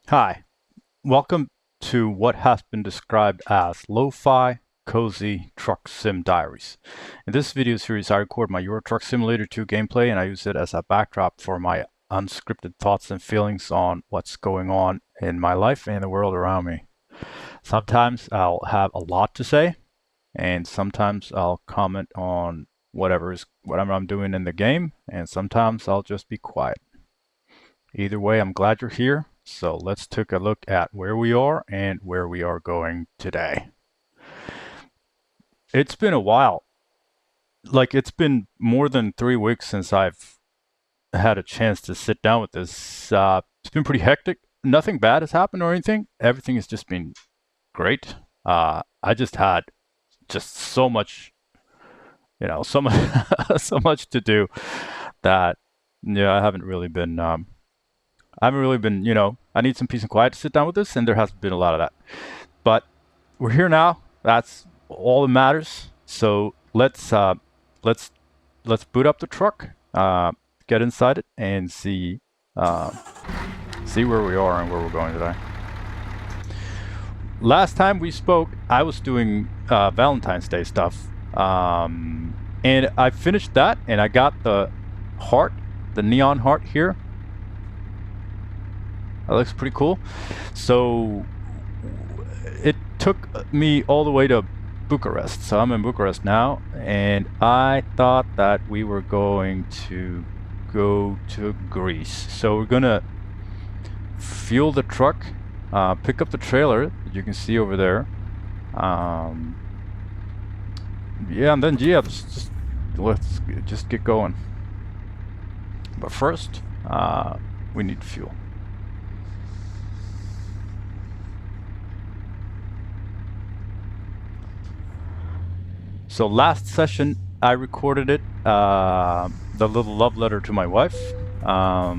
Hi, welcome to what has been described as Lo-Fi Cozy Truck Sim Diaries. In this video series, I record my Euro Truck Simulator 2 gameplay and I use it as a backdrop for my unscripted thoughts and feelings on what's going on in my life and the world around me. Sometimes I'll have a lot to say, and sometimes I'll comment on whatever I'm doing in the game, and sometimes I'll just be quiet. Either way, I'm glad you're here. So let's take a look at where we are and where we are going today. It's been a while. Like, it's been more than 3 weeks since I've had a chance to sit down with this. It's been pretty hectic. Nothing bad has happened or anything. Everything has just been great. I just had just so much, so much, so much to do that, I haven't really been, I need some peace and quiet to sit down with this, and there hasn't been a lot of that. But we're here now. That's all that matters. So let's boot up the truck, get inside it, and see where we are and where we're going today. Last time we spoke, I was doing Valentine's Day stuff, and I finished that, and I got the heart, the neon heart here. That looks pretty cool. So it took me all the way to Bucarest. So I'm in Bucarest now, and I thought that we were going to go to Greece. So we're gonna fuel the truck, pick up the trailer that you can see over there. Yeah, and then let's just get going. But first, we need fuel. So last session, I recorded it, the little love letter to my wife. I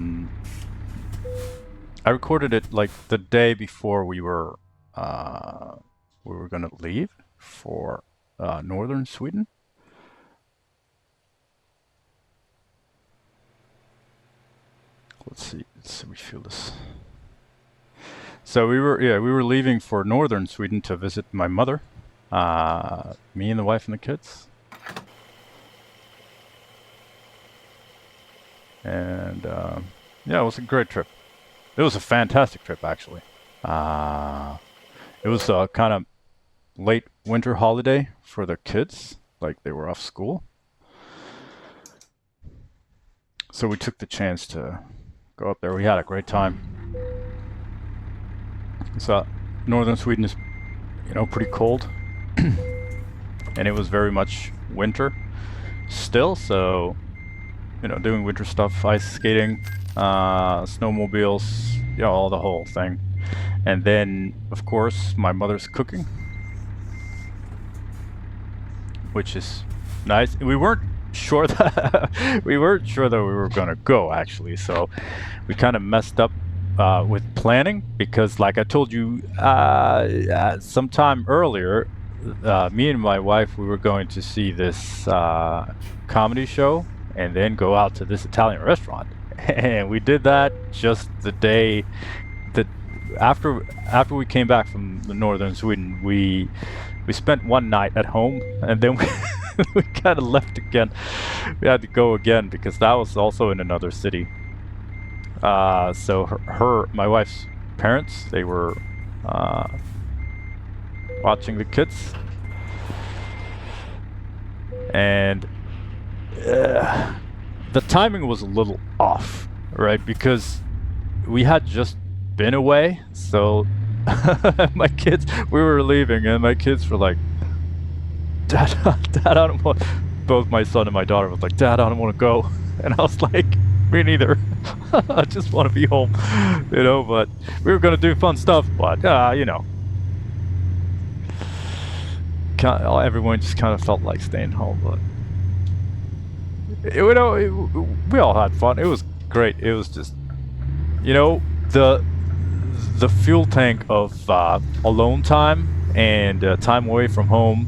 recorded it like the day before we were gonna leave for northern Sweden. Let's see, refuel this. So we were leaving for northern Sweden to visit my mother. Me and the wife and the kids. And yeah, it was a great trip. It was a fantastic trip, actually. It was a kind of late winter holiday for the kids, like they were off school. So we took the chance to go up there. We had a great time. So northern Sweden is, pretty cold. And it was very much winter still, so doing winter stuff, ice skating, snowmobiles, all the whole thing. And then of course my mother's cooking, which is nice. We weren't sure that we were gonna go, actually, so we kind of messed up with planning, because like I told you sometime earlier, me and my wife, we were going to see this comedy show and then go out to this Italian restaurant. And we did that just the day that after we came back from the northern Sweden. We spent one night at home, and then we kind of left again. We had to go again because that was also in another city. So my wife's parents, they were watching the kids, and the timing was a little off, right? Because we had just been away, so my kids, we were leaving, and my kids were like, Dad, Dad, I don't want. Both my son and my daughter was like, Dad, I don't want to go, and I was like, me neither. I just want to be home, But we were gonna do fun stuff, but everyone just kind of felt like staying home. But we all had fun. It was great. It was just, the fuel tank of alone time and time away from home.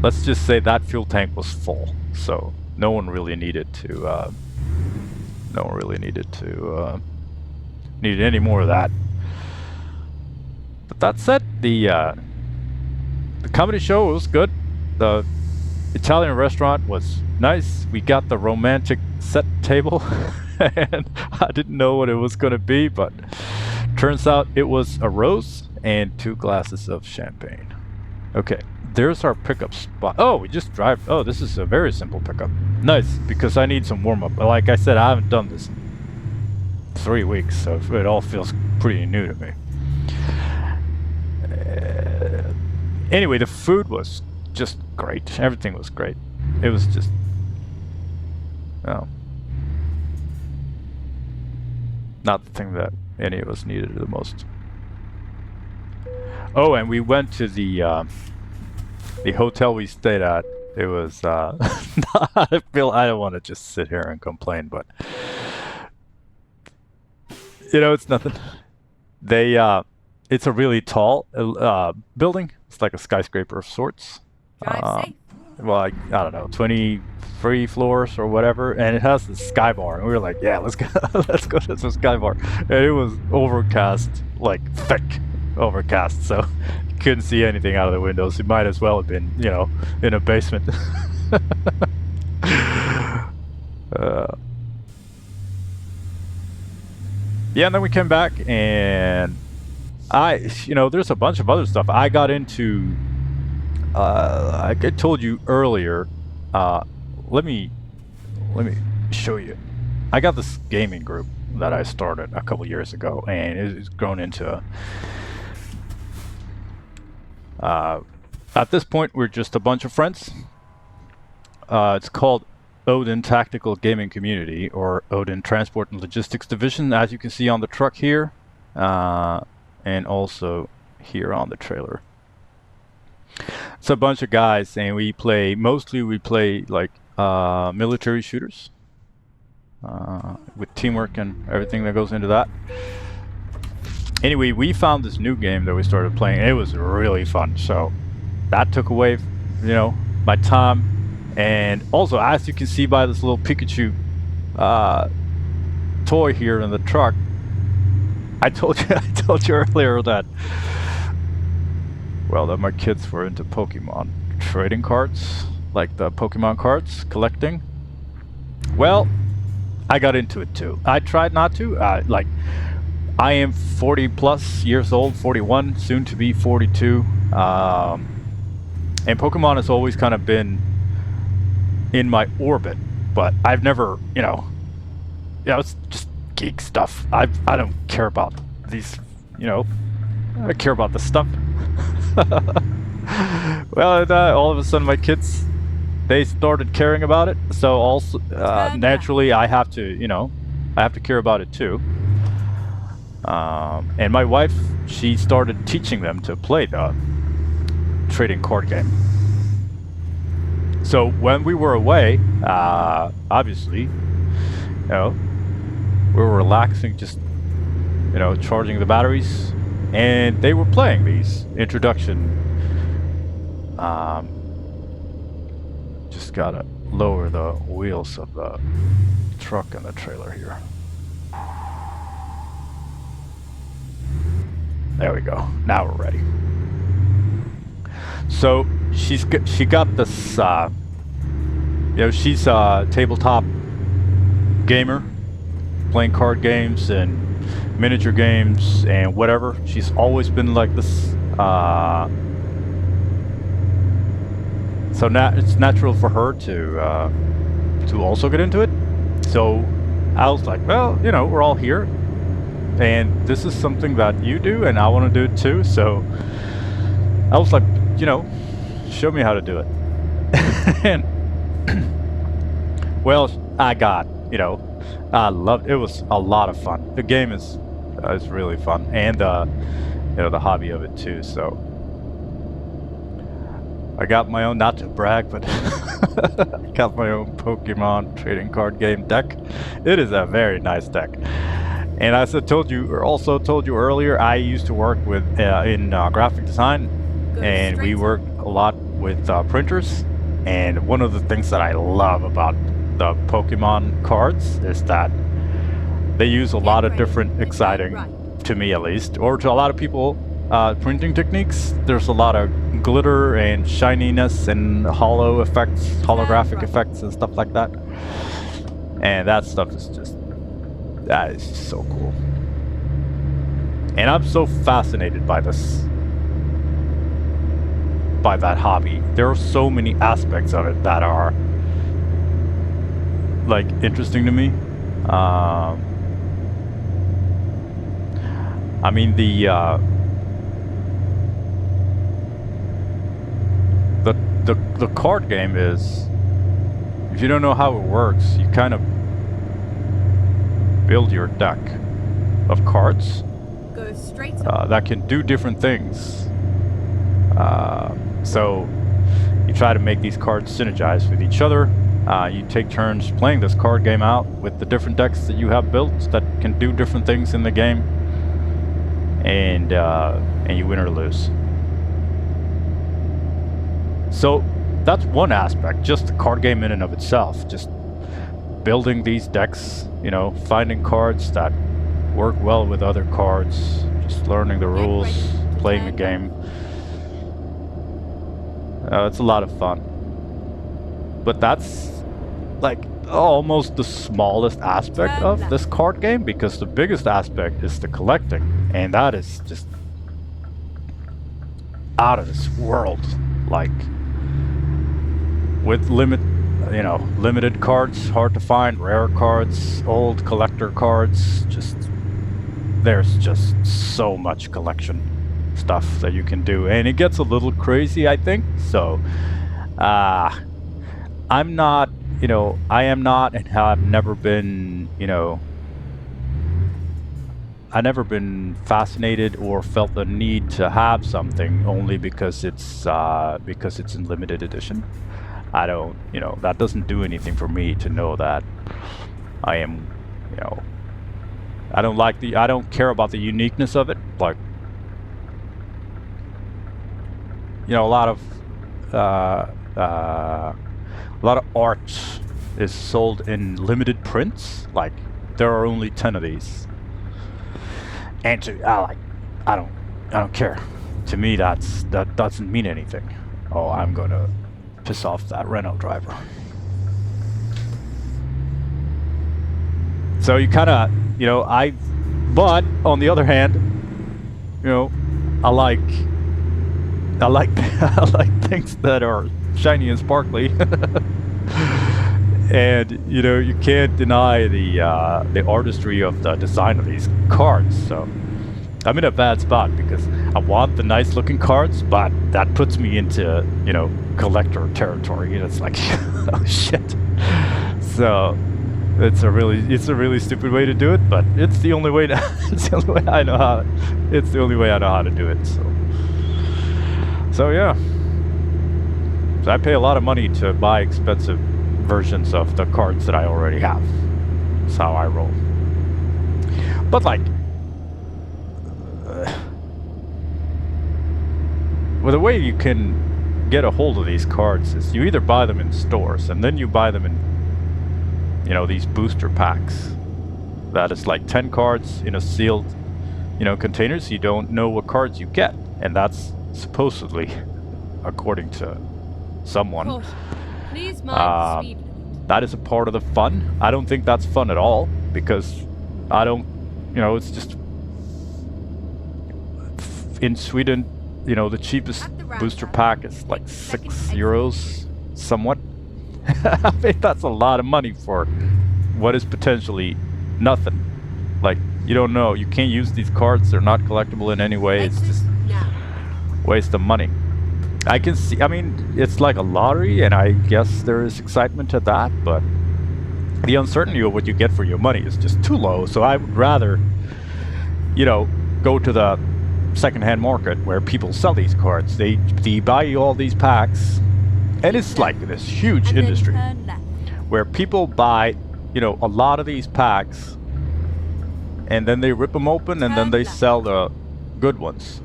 Let's just say that fuel tank was full, so no one really needed to need any more of that. But that said, the comedy show was good. The Italian restaurant was nice. We got the romantic set table, and I didn't know what it was going to be, but turns out it was a rose and 2 glasses of champagne. Okay, there's our pickup spot. Oh, we just drive. Oh, this is a very simple pickup. Nice, because I need some warm-up. Like I said, I haven't done this in 3 weeks, so it all feels pretty new to me. Anyway, the food was just great. Everything was great. It was just... oh. Not the thing that any of us needed the most. Oh, and we went to the hotel we stayed at. It was... I don't want to just sit here and complain, but... you know, it's nothing. They... it's a really tall building. It's like a skyscraper of sorts. Well, I don't know, 23 floors or whatever, and it has the sky bar. And we were like, yeah, let's go, let's go to the sky bar. And it was overcast, like thick overcast, so you couldn't see anything out of the windows. It might as well have been, you know, in a basement. Yeah, and then we came back, and you know, there's a bunch of other stuff. I got into, I told you earlier, let me show you. I got this gaming group that I started a couple years ago, and it's grown into, at this point, we're just a bunch of friends. It's called Odin Tactical Gaming Community, or Odin Transport and Logistics Division, as you can see on the truck here. And also here on the trailer. It's a bunch of guys, and we play like military shooters with teamwork and everything that goes into that. Anyway, we found this new game that we started playing, and it was really fun. So that took away, you know, my time. And also, as you can see by this little Pikachu toy here in the truck, I told you earlier that, well, that my kids were into Pokemon trading cards, like the Pokemon cards, collecting. Well, I got into it too. I tried not to. Like, I am 40 plus years old, 41, soon to be 42. And Pokemon has always kind of been in my orbit, but I've never, you know, it's just geek stuff. I don't care about these, you know, I care about the stuff. Well, all of a sudden my kids, they started caring about it, so also naturally I have to, you know, I have to care about it too. And my wife, she started teaching them to play the trading card game. So when we were away, obviously, you know, we were relaxing, just, you know, charging the batteries, and they were playing these introduction. Just gotta lower the wheels of the truck and the trailer here. There we go. Now we're ready. So she got this. You know, she's a tabletop gamer, playing card games and miniature games and whatever. She's always been like this. So now it's natural for her to also get into it. So I was like, well, you know, we're all here, and this is something that you do, and I want to do it too. So I was like, you know, show me how to do it. And well, I got, you know, I loved it. It was a lot of fun. The game is really fun, and you know, the hobby of it too. So I got my own, not to brag, but I got my own Pokemon Trading Card Game deck. It is a very nice deck. And as I told you, or also told you earlier, I used to work with in graphic design, and we worked a lot with printers. And one of the things that I love about the Pokemon cards is that they use a lot of different exciting, to me at least, or to a lot of people, printing techniques. There's a lot of glitter and shininess and hollow effects, holographic effects and stuff like that. And that stuff is just, that is just so cool. And I'm so fascinated by this, by that hobby. There are so many aspects of it that are like interesting to me. I mean the card game is, if you don't know how it works, you kind of build your deck of cards that can do different things. So you try to make these cards synergize with each other. You take turns playing this card game out with the different decks that you have built that can do different things in the game, and you win or lose. So that's one aspect, just the card game in and of itself, just building these decks, you know, finding cards that work well with other cards, just learning the rules, playing the game. It's a lot of fun. But that's like almost the smallest aspect of this card game, because the biggest aspect is the collecting, and that is just out of this world. Like, with limited cards, hard to find, rare cards, old collector cards, just there's just so much collection stuff that you can do, and it gets a little crazy, I think. So I'm not, I am not, and have never been, I've never been fascinated or felt the need to have something only because it's in limited edition. I don't, that doesn't do anything for me to know that I am, I don't care about the uniqueness of it. Like, a lot of art is sold in limited prints. Like, there are only 10 of these, and I don't care. To me, that doesn't mean anything. Oh, I'm gonna piss off that Renault driver. So you kind of, but on the other hand, I like I like things that are shiny and sparkly. And you can't deny the artistry of the design of these cards. So I'm in a bad spot because I want the nice looking cards, but that puts me into collector territory, and it's like, oh shit. So it's a really stupid way to do it, but it's the only way it's the only way I know how to do it. So yeah. So I pay a lot of money to buy expensive versions of the cards that I already have. That's how I roll. But like, well, the way you can get a hold of these cards is you either buy them in stores, and then you buy them in, these booster packs. That is like 10 cards in a sealed, containers. You don't know what cards you get, and that's supposedly, according to someone, that is a part of the fun. I don't think that's fun at all, because I don't, it's just, in Sweden, the cheapest booster pack is like €6, somewhat. I think that's a lot of money for what is potentially nothing. Like, you don't know, you can't use these cards, they're not collectible in any way. It's just waste of money. I can see, it's like a lottery, and I guess there is excitement to that, but the uncertainty of what you get for your money is just too low. So I would rather, go to the secondhand market where people sell these cards. They buy you all these packs, and it's like this huge industry where people buy, a lot of these packs, and then they rip them open, and then they sell the good ones,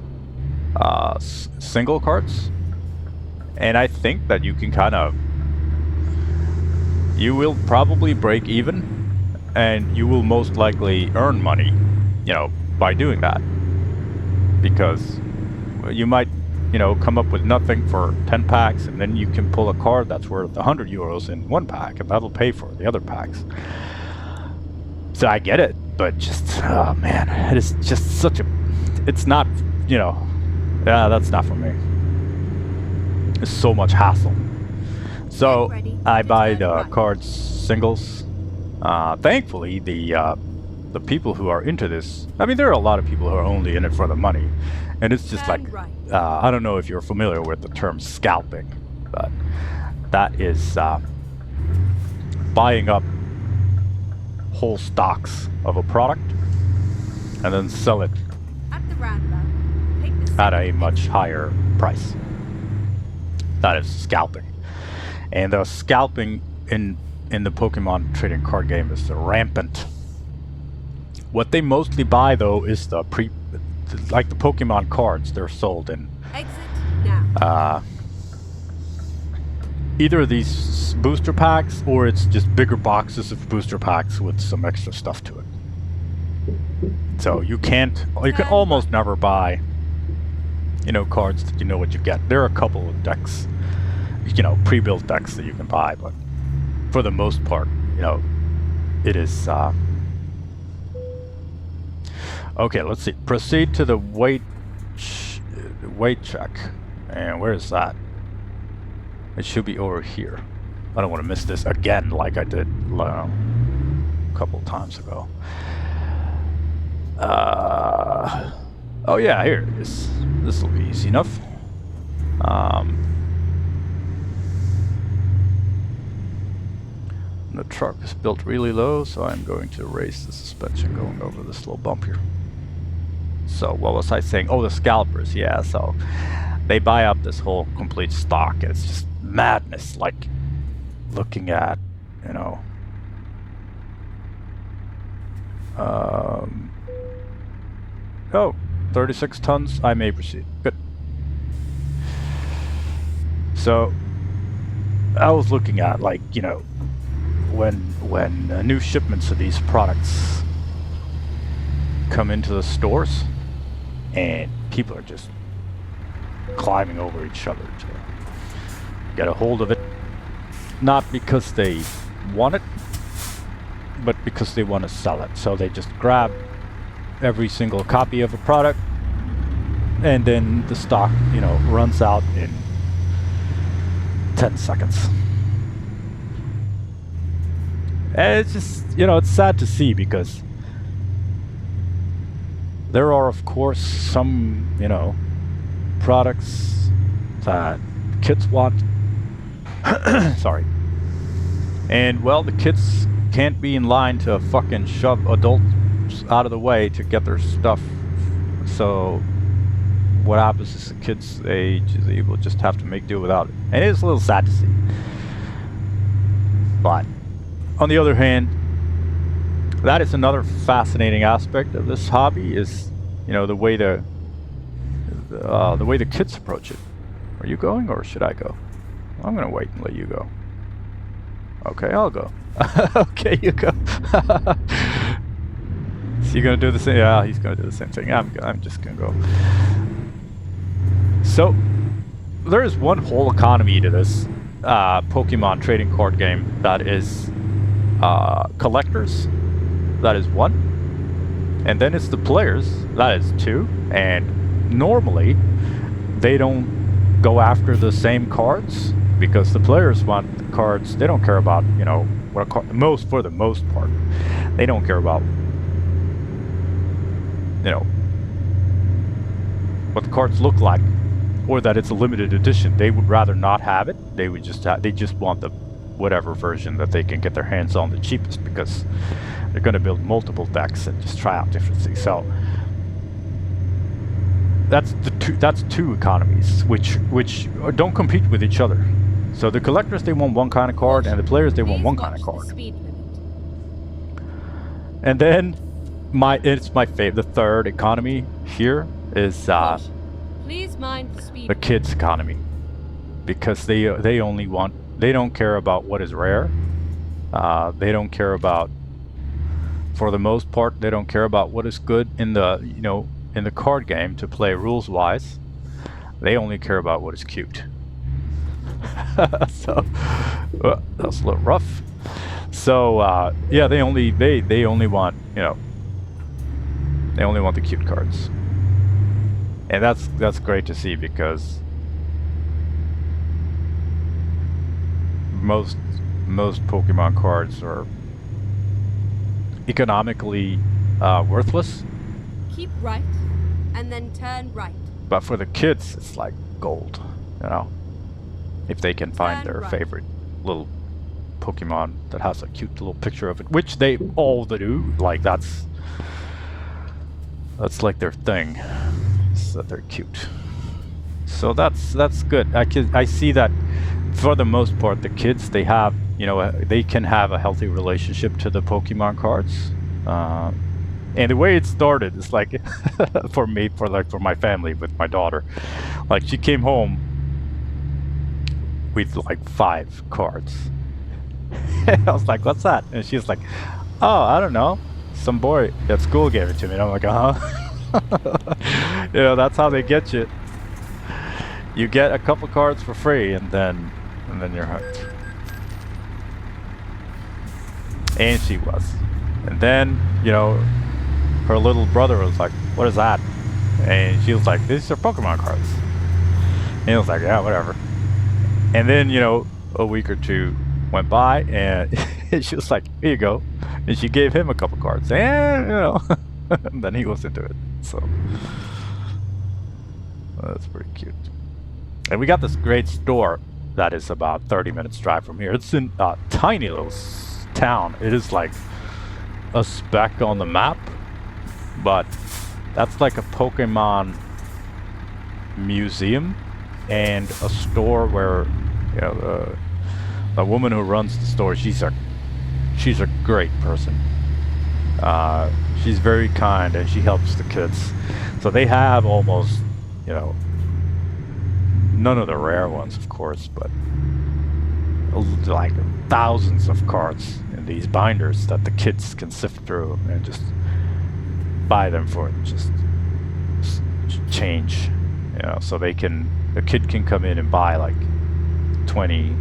single cards. And I think that you can you will probably break even and you will most likely earn money, you know, by doing that, because you might, you know, come up with nothing for 10 packs, and then you can pull a card that's worth 100 euros in one pack, and that'll pay for the other packs. So I get it, but just, oh man, it is just such a, it's not, you know, yeah, that's not for me. It's so much hassle. So I buy the cards singles. Thankfully, the people who are into this, I mean, there are a lot of people who are only in it for the money, and it's just like, I don't know if you're familiar with the term scalping, but that is buying up whole stocks of a product and then sell it at a much higher price. That is scalping. And the scalping in the Pokemon Trading Card Game is rampant. What they mostly buy though is the like the Pokemon cards. They're sold in either these booster packs, or it's just bigger boxes of booster packs with some extra stuff to it. So you can almost never buy, you know, cards that you know what you get. There are a couple of decks, you know, pre-built decks that you can buy, but for the most part, you know, it is okay. Let's see. Proceed to the weight check. And where is that? It should be over here. I don't want to miss this again like I did a couple times ago. Oh yeah, here it is. This will be easy enough. The truck is built really low, so I'm going to raise the suspension going over this little bump here. So what was I saying? Oh, the scalpers, yeah. So they buy up this whole complete stock, and it's just madness. Like looking at, you know, oh, 36 tons. I may proceed. Good. So I was looking at, like, you know, when new shipments of these products come into the stores, and people are just climbing over each other to get a hold of it, not because they want it, but because they want to sell it. So they just grab every single copy of a product, and then the stock, you know, runs out in 10 seconds. And it's just, you know, it's sad to see, because there are, of course, some, you know, products that kids want. Sorry. And, well, the kids can't be in line to fucking shove adults out of the way to get their stuff. So what happens is the kids, they will just have to make do without it. And it is a little sad to see. But on the other hand, that is another fascinating aspect of this hobby, is, you know, the way the kids approach it. Are you going, or should I go? I'm gonna wait and let you go. Okay, I'll go. Okay, you go. Is he gonna do the same? Yeah, he's gonna do the same thing. I'm just gonna go. So there is one whole economy to this Pokemon Trading Card Game. That is collectors. That is one. And then it's the players. That is two. And normally they don't go after the same cards, because the players want the cards. They don't care about, you know, what a card, for the most part, they don't care about, you know, what the cards look like, or that it's a limited edition. They would rather not have it. They would just they just want the whatever version that they can get their hands on the cheapest, because they're going to build multiple decks and just try out different things. So that's two economies which don't compete with each other. So the collectors, they want one kind of card, and the players, they want one kind of card. And then it's my favorite. The third economy here is the kids economy, because they don't care about what is rare. They don't care about for the most part, they don't care about what is good in the, in the card game to play rules wise. They only care about what is cute. So that's a little rough. So yeah, they only want, they only want the cute cards, and that's great to see, because most Pokemon cards are economically worthless. Keep right, and then turn right. But for the kids, it's like gold, if they can find their favorite little Pokemon that has a cute little picture of it, which they all do. Like that's like their thing, so that they're cute. So that's good. I see that for the most part, the kids, they have, they can have a healthy relationship to the Pokemon cards. And the way it started is like, for me, for my family, with my daughter, like she came home with like 5 cards. And I was like, what's that? And she's like, oh, I don't know. Some boy at school gave it to me. And I'm like, that's how they get you. You get a couple cards for free, and then you're hooked. And she was. And then, her little brother was like, what is that? And she was like, these are Pokemon cards. And he was like, yeah, whatever. And then, a week or 2 went by, and she was like, here you go. And she gave him a couple cards. And, and then he was into it. So, that's pretty cute. And we got this great store that is about 30 minutes drive from here. It's in a tiny little town. It is like a speck on the map, but that's like a Pokemon museum and a store where, the woman who runs the store, she's a great person. She's very kind, and she helps the kids. So they have almost, none of the rare ones, of course, but like thousands of cards in these binders that the kids can sift through and just buy them for just change, so a kid can come in and buy like 20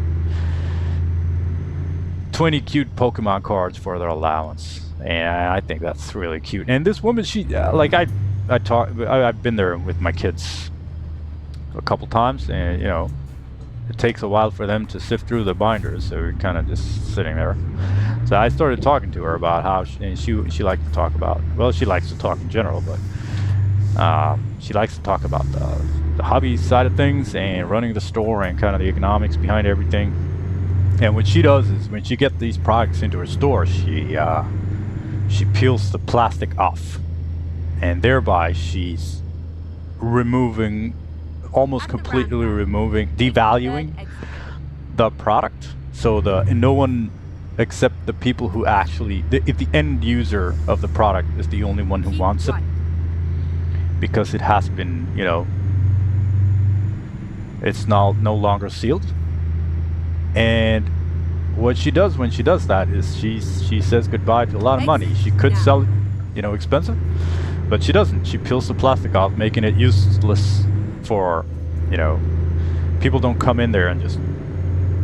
cute Pokemon cards for their allowance. And I think that's really cute. And this woman, she I've been there with my kids a couple times, and it takes a while for them to sift through the binders, so we're kind of just sitting there. So I started talking to her about how she likes to talk about, well, she likes to talk in general, but she likes to talk about the hobby side of things and running the store and kind of the economics behind everything. And what she does is, when she gets these products into her store, she peels the plastic off, and thereby she's almost completely devaluing the product. So no one except the people who actually, if the end user of the product is the only one who wants it, because it has been, it's now no longer sealed. And what she does when she does that is she says goodbye to a lot of money. She could sell it, expensive, but she doesn't. She peels the plastic off, making it useless for, people don't come in there and just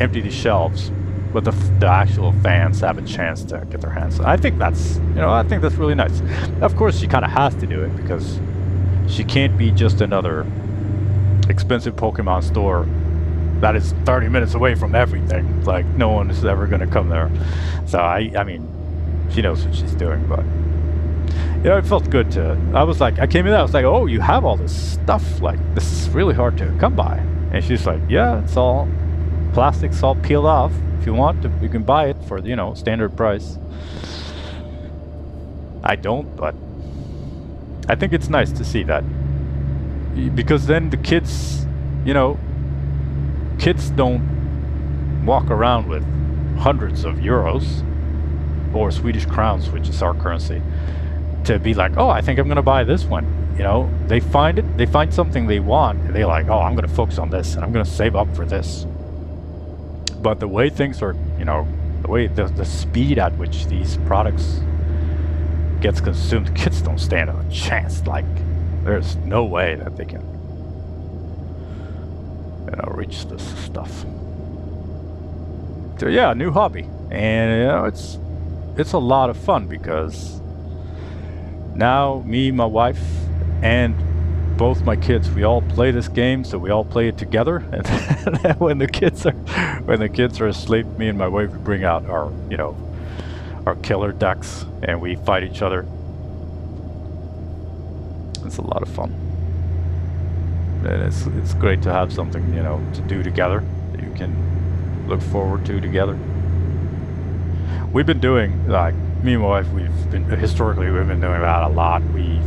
empty the shelves, but the actual fans have a chance to get their hands on. I think that's, I think that's really nice. Of course, she kind of has to do it, because she can't be just another expensive Pokemon store that is 30 minutes away from everything. Like, no one is ever going to come there. So I mean, she knows what she's doing, but it felt good I came in there, I was like, oh, you have all this stuff, like, this is really hard to come by. And she's like, yeah, it's all plastic's all peeled off. If you want to, you can buy it for, standard price. I don't, but I think it's nice to see that, because then the kids, kids don't walk around with hundreds of euros or Swedish crowns, which is our currency, to be like, oh, I think I'm gonna buy this one. They find something they want, and they're like, oh, I'm gonna focus on this, and I'm gonna save up for this. But the way things are, the way the speed at which these products gets consumed, the kids don't stand a chance. Like, there's no way that they can, you know, reach this stuff. So yeah, new hobby, and you know, it's a lot of fun because now me, my wife, and both my kids, we all play this game, so we all play it together. And then when the kids are asleep, me and my wife bring out our, you know, our killer decks, and we fight each other. It's a lot of fun, and it's great to have something, you know, to do together that you can look forward to together. We've been doing, like, me and my wife, we've been doing that a lot. We've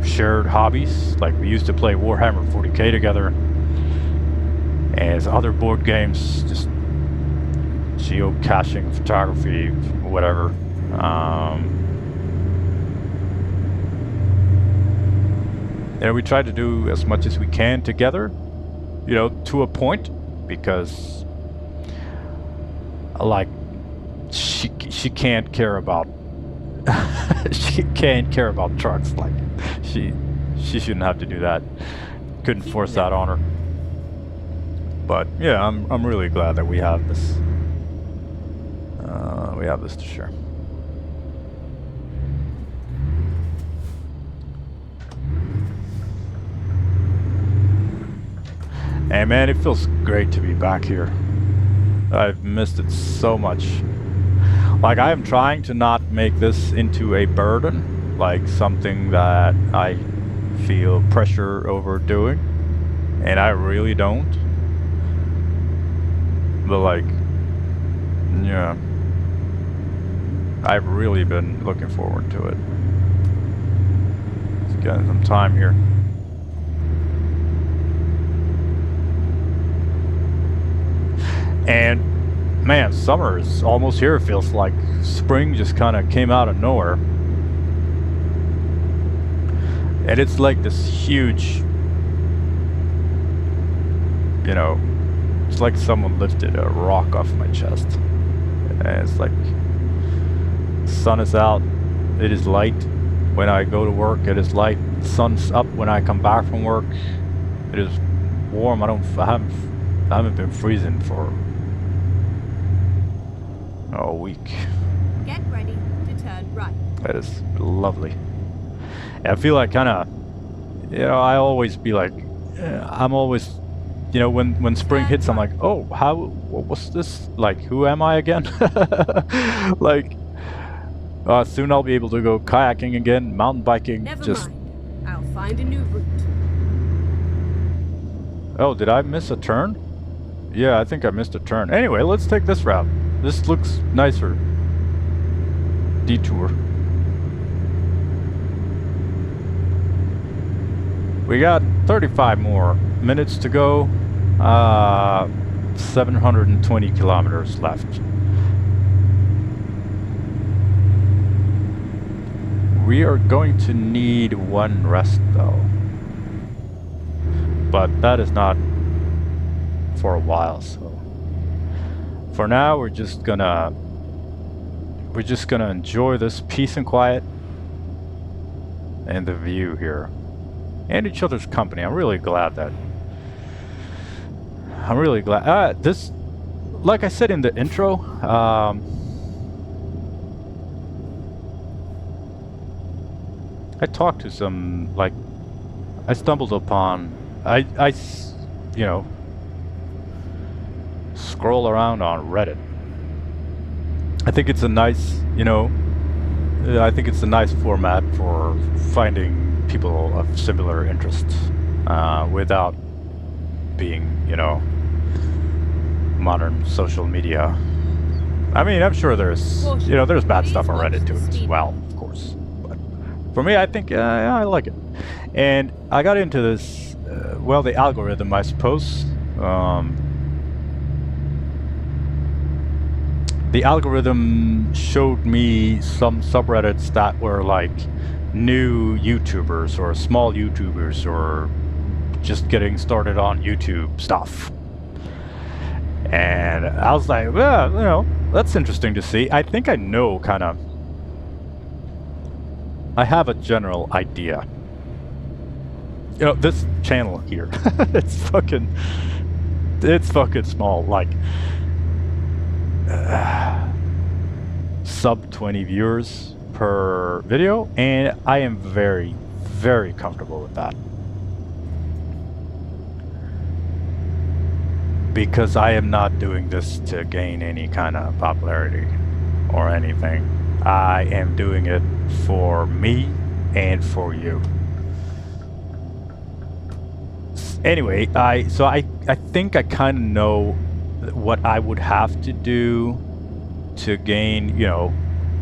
shared hobbies, like we used to play Warhammer 40k together, as other board games, just geocaching, photography, whatever. And we try to do as much as we can together, you know, to a point, because like she can't care about she can't care about trucks. Like she shouldn't have to do that. Couldn't force that on her. But yeah, I'm really glad that we have this. We have this to share. And man, it feels great to be back here. I've missed it so much. Like, I am trying to not make this into a burden, like something that I feel pressure over doing, and I really don't. But like, yeah, I've really been looking forward to it. Just getting some time here. And man, summer is almost here. It feels like spring just kind of came out of nowhere. And it's like this huge, you know, it's like someone lifted a rock off my chest. And it's like, the sun is out, it is light when I go to work, it is light. The sun's up when I come back from work. It is warm. I haven't been freezing for a week. Get ready to turn right. That is lovely. I feel like kind of, you know, I always be like, I'm always, you know, when spring hits, I'm like, oh, what's this? Like, who am I again? Like, soon I'll be able to go kayaking again, mountain biking. Never mind. I'll find a new route. Oh, did I miss a turn? Yeah, I think I missed a turn. Anyway, let's take this route. This looks nicer. Detour. We got 35 more minutes to go. 720 kilometers left. We are going to need one rest though. But that is not for a while, so for now we're just gonna enjoy this peace and quiet and the view here and each other's company. I'm really glad this, like I said in the intro, I talked to some, like, I stumbled upon, you know, scroll around on Reddit. I think it's a nice, you know, I think it's a nice format for finding people of similar interests without being, you know, modern social media. I mean, I'm sure there's, you know, there's bad stuff on Reddit too as well, of course. But for me, I think I like it. And I got into this, well, the algorithm, I suppose. The algorithm showed me some subreddits that were like new YouTubers or small YouTubers or just getting started on YouTube stuff. And I was like, well, you know, that's interesting to see. I think I know kind of I have a general idea. You know, this channel here, it's fucking small, like sub 20 viewers per video, and I am very, very comfortable with that. Because I am not doing this to gain any kind of popularity or anything. I am doing it for me and for you. Anyway, I think I kind of know what I would have to do to gain, you know,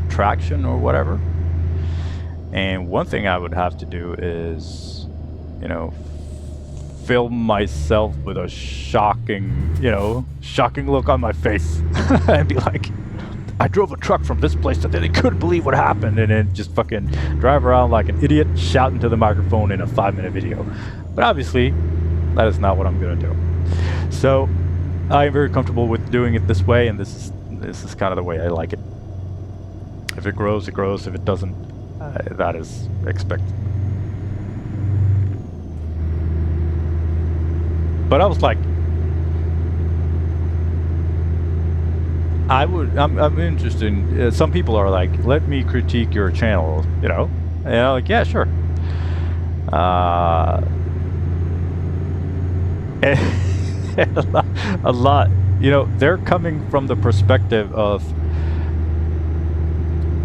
traction or whatever. And one thing I would have to do is, you know, film myself with a shocking look on my face and be like, I drove a truck from this place that they couldn't believe what happened, and then just fucking drive around like an idiot shouting to the microphone in a 5-minute video. But obviously, that is not what I'm gonna do. So I'm very comfortable with doing it this way, and this is kind of the way I like it. If it grows, it grows. If it doesn't, that is expected. But I was like, I'm interested in, some people are like, let me critique your channel, you know? And I'm like, yeah, sure. A lot, you know, they're coming from the perspective of,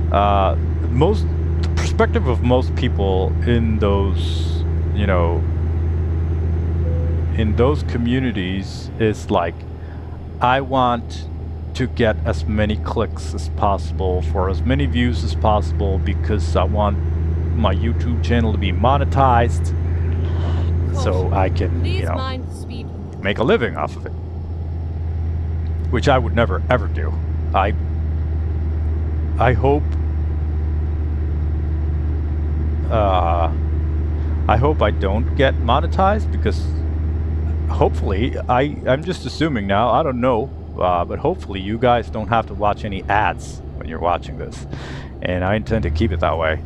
the perspective of most people in those, you know, in those communities is like, I want to get as many clicks as possible for as many views as possible because I want my YouTube channel to be monetized so I can, you know, make a living off of it. Which I would never ever do. I hope I don't get monetized, because hopefully, I'm just assuming now, I don't know, but hopefully you guys don't have to watch any ads when you're watching this. And I intend to keep it that way.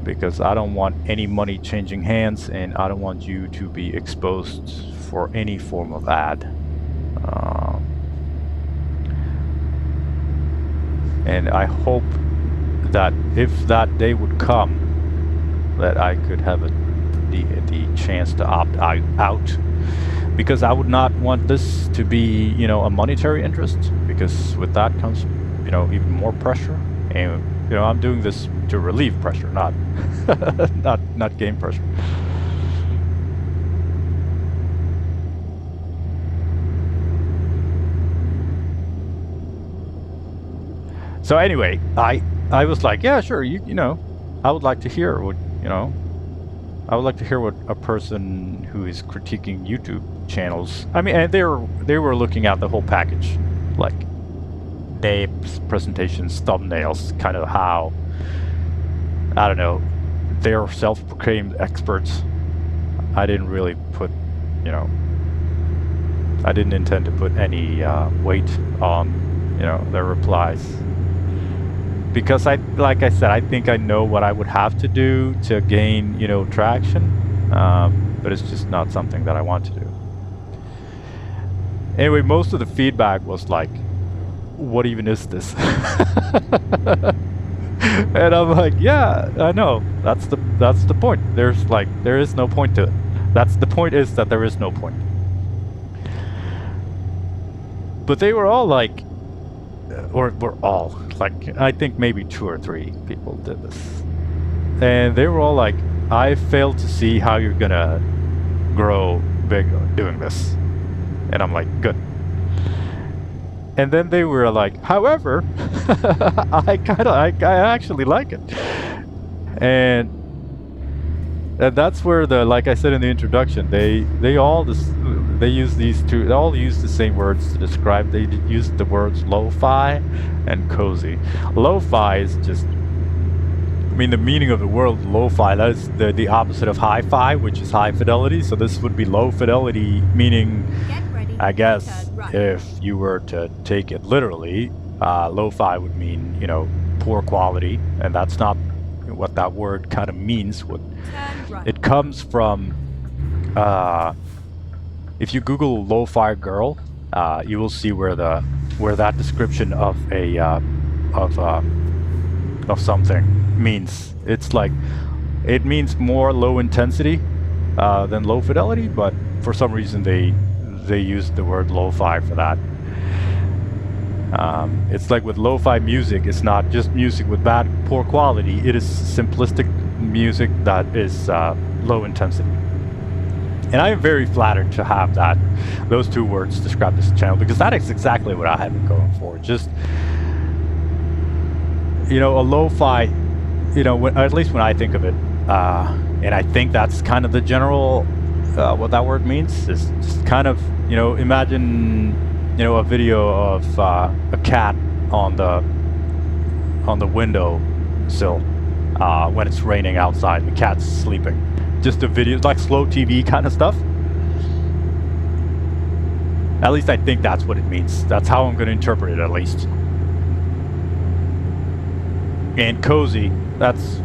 Because I don't want any money changing hands, and I don't want you to be exposed for any form of ad. And I hope that if that day would come, that I could have the chance to opt out, because I would not want this to be, you know, a monetary interest, because with that comes, you know, even more pressure. And you know, I'm doing this to relieve pressure, not not gain pressure. So anyway, I was like, yeah, sure, you know, I would like to hear what, you know, I would like to hear what a person who is critiquing YouTube channels, I mean, and they were looking at the whole package, like names, presentations, thumbnails, kind of how, I don't know, they're self-proclaimed experts. I didn't really put, you know, I didn't intend to put any weight on, you know, their replies. Because like I said, I think I know what I would have to do to gain, you know, traction, but it's just not something that I want to do. Anyway, most of the feedback was like, what even is this? And I'm like, yeah, I know, that's the point. There is no point to it. That's the point, is that there is no point. But they were all like, or were all, like, I think maybe 2 or 3 people did this. And they were all like, I fail to see how you're gonna grow big doing this. And I'm like, good. And then they were like, however, I actually like it. And that's where like I said in the introduction, they all use the same words to describe. They use the words lo-fi and cozy. Lo-fi is just, I mean, the meaning of the word lo-fi, that is the opposite of hi-fi, which is high fidelity. So this would be low fidelity, meaning, I guess, if you were to take it literally, lo-fi would mean, you know, poor quality, and that's not what that word kind of means. Turn right. It comes from, if you Google "lo-fi girl," you will see where that description of a of something means. It's like it means more low intensity than low fidelity, but for some reason they use the word lo-fi for that. It's like with lo-fi music, it's not just music with poor quality. It is simplistic music that is low intensity. And I am very flattered to have those two words describe this channel, because that is exactly what I have been going for. Just, a lo-fi, at least when I think of it, and I think that's kind of the general, what that word means is just kind of, imagine, a video of a cat on the window sill when it's raining outside and the cat's sleeping. Just a video, like slow TV kind of stuff. At least I think that's what it means. That's how I'm going to interpret it, at least. And cozy, that's,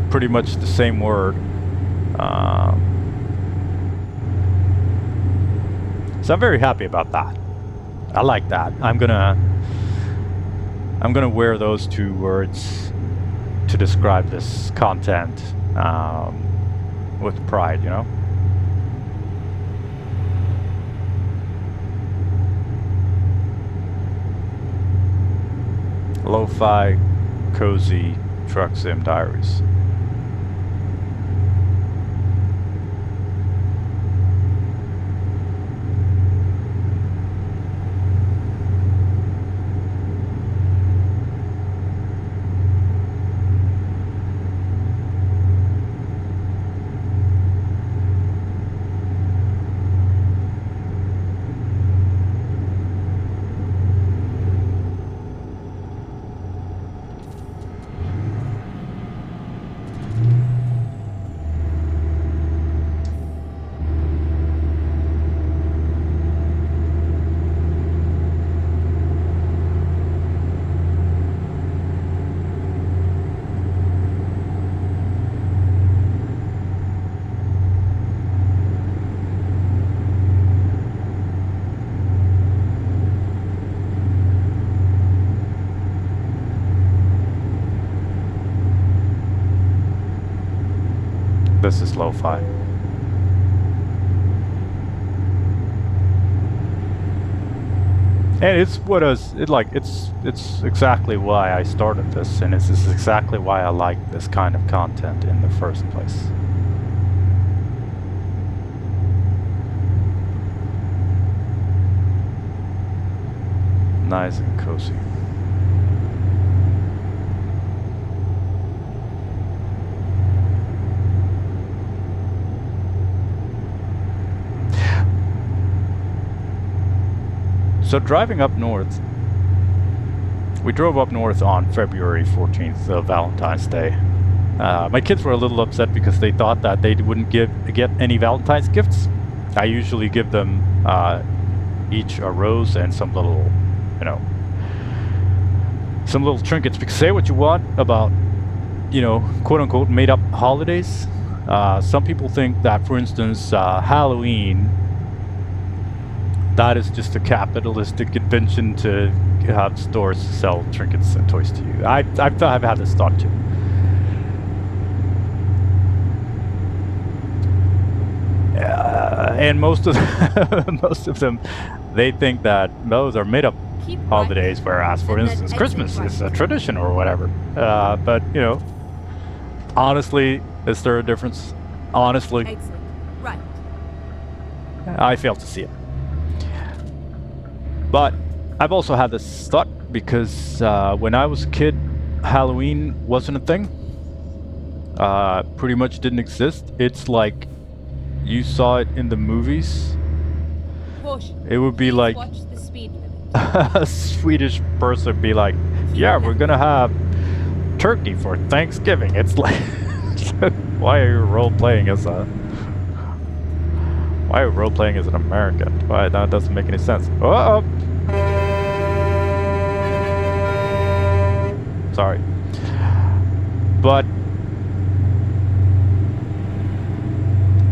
pretty much the same word. So I'm very happy about that. I like that. I'm gonna wear those two words to describe this content with pride, Lo-fi, cozy, truck sim diaries. This is lo-fi. And it's it's exactly why I started this, and this is exactly why I like this kind of content in the first place. Nice and cozy. So driving up north, we drove up north on February 14th, Valentine's Day. My kids were a little upset because they thought that they wouldn't get any Valentine's gifts. I usually give them each a rose and some little, some little trinkets. Because say what you want about, quote unquote made up holidays. Some people think that, for instance, Halloween, that is just a capitalistic invention to have stores sell trinkets and toys to you. I've had this thought too. And most of them, they think that those are made up holidays, whereas, for instance, Christmas is a tradition or whatever. But honestly, is there a difference? Honestly, Exit right. I fail to see it. But I've also had this thought because when I was a kid, Halloween wasn't a thing. Pretty much didn't exist. It's like you saw it in the movies. Caution. It would be Please like watch the speed limit. a Swedish person be like, yeah, we're gonna have turkey for Thanksgiving. It's like, why are you role-playing as an American? Why? That doesn't make any sense. Oh! Sorry. But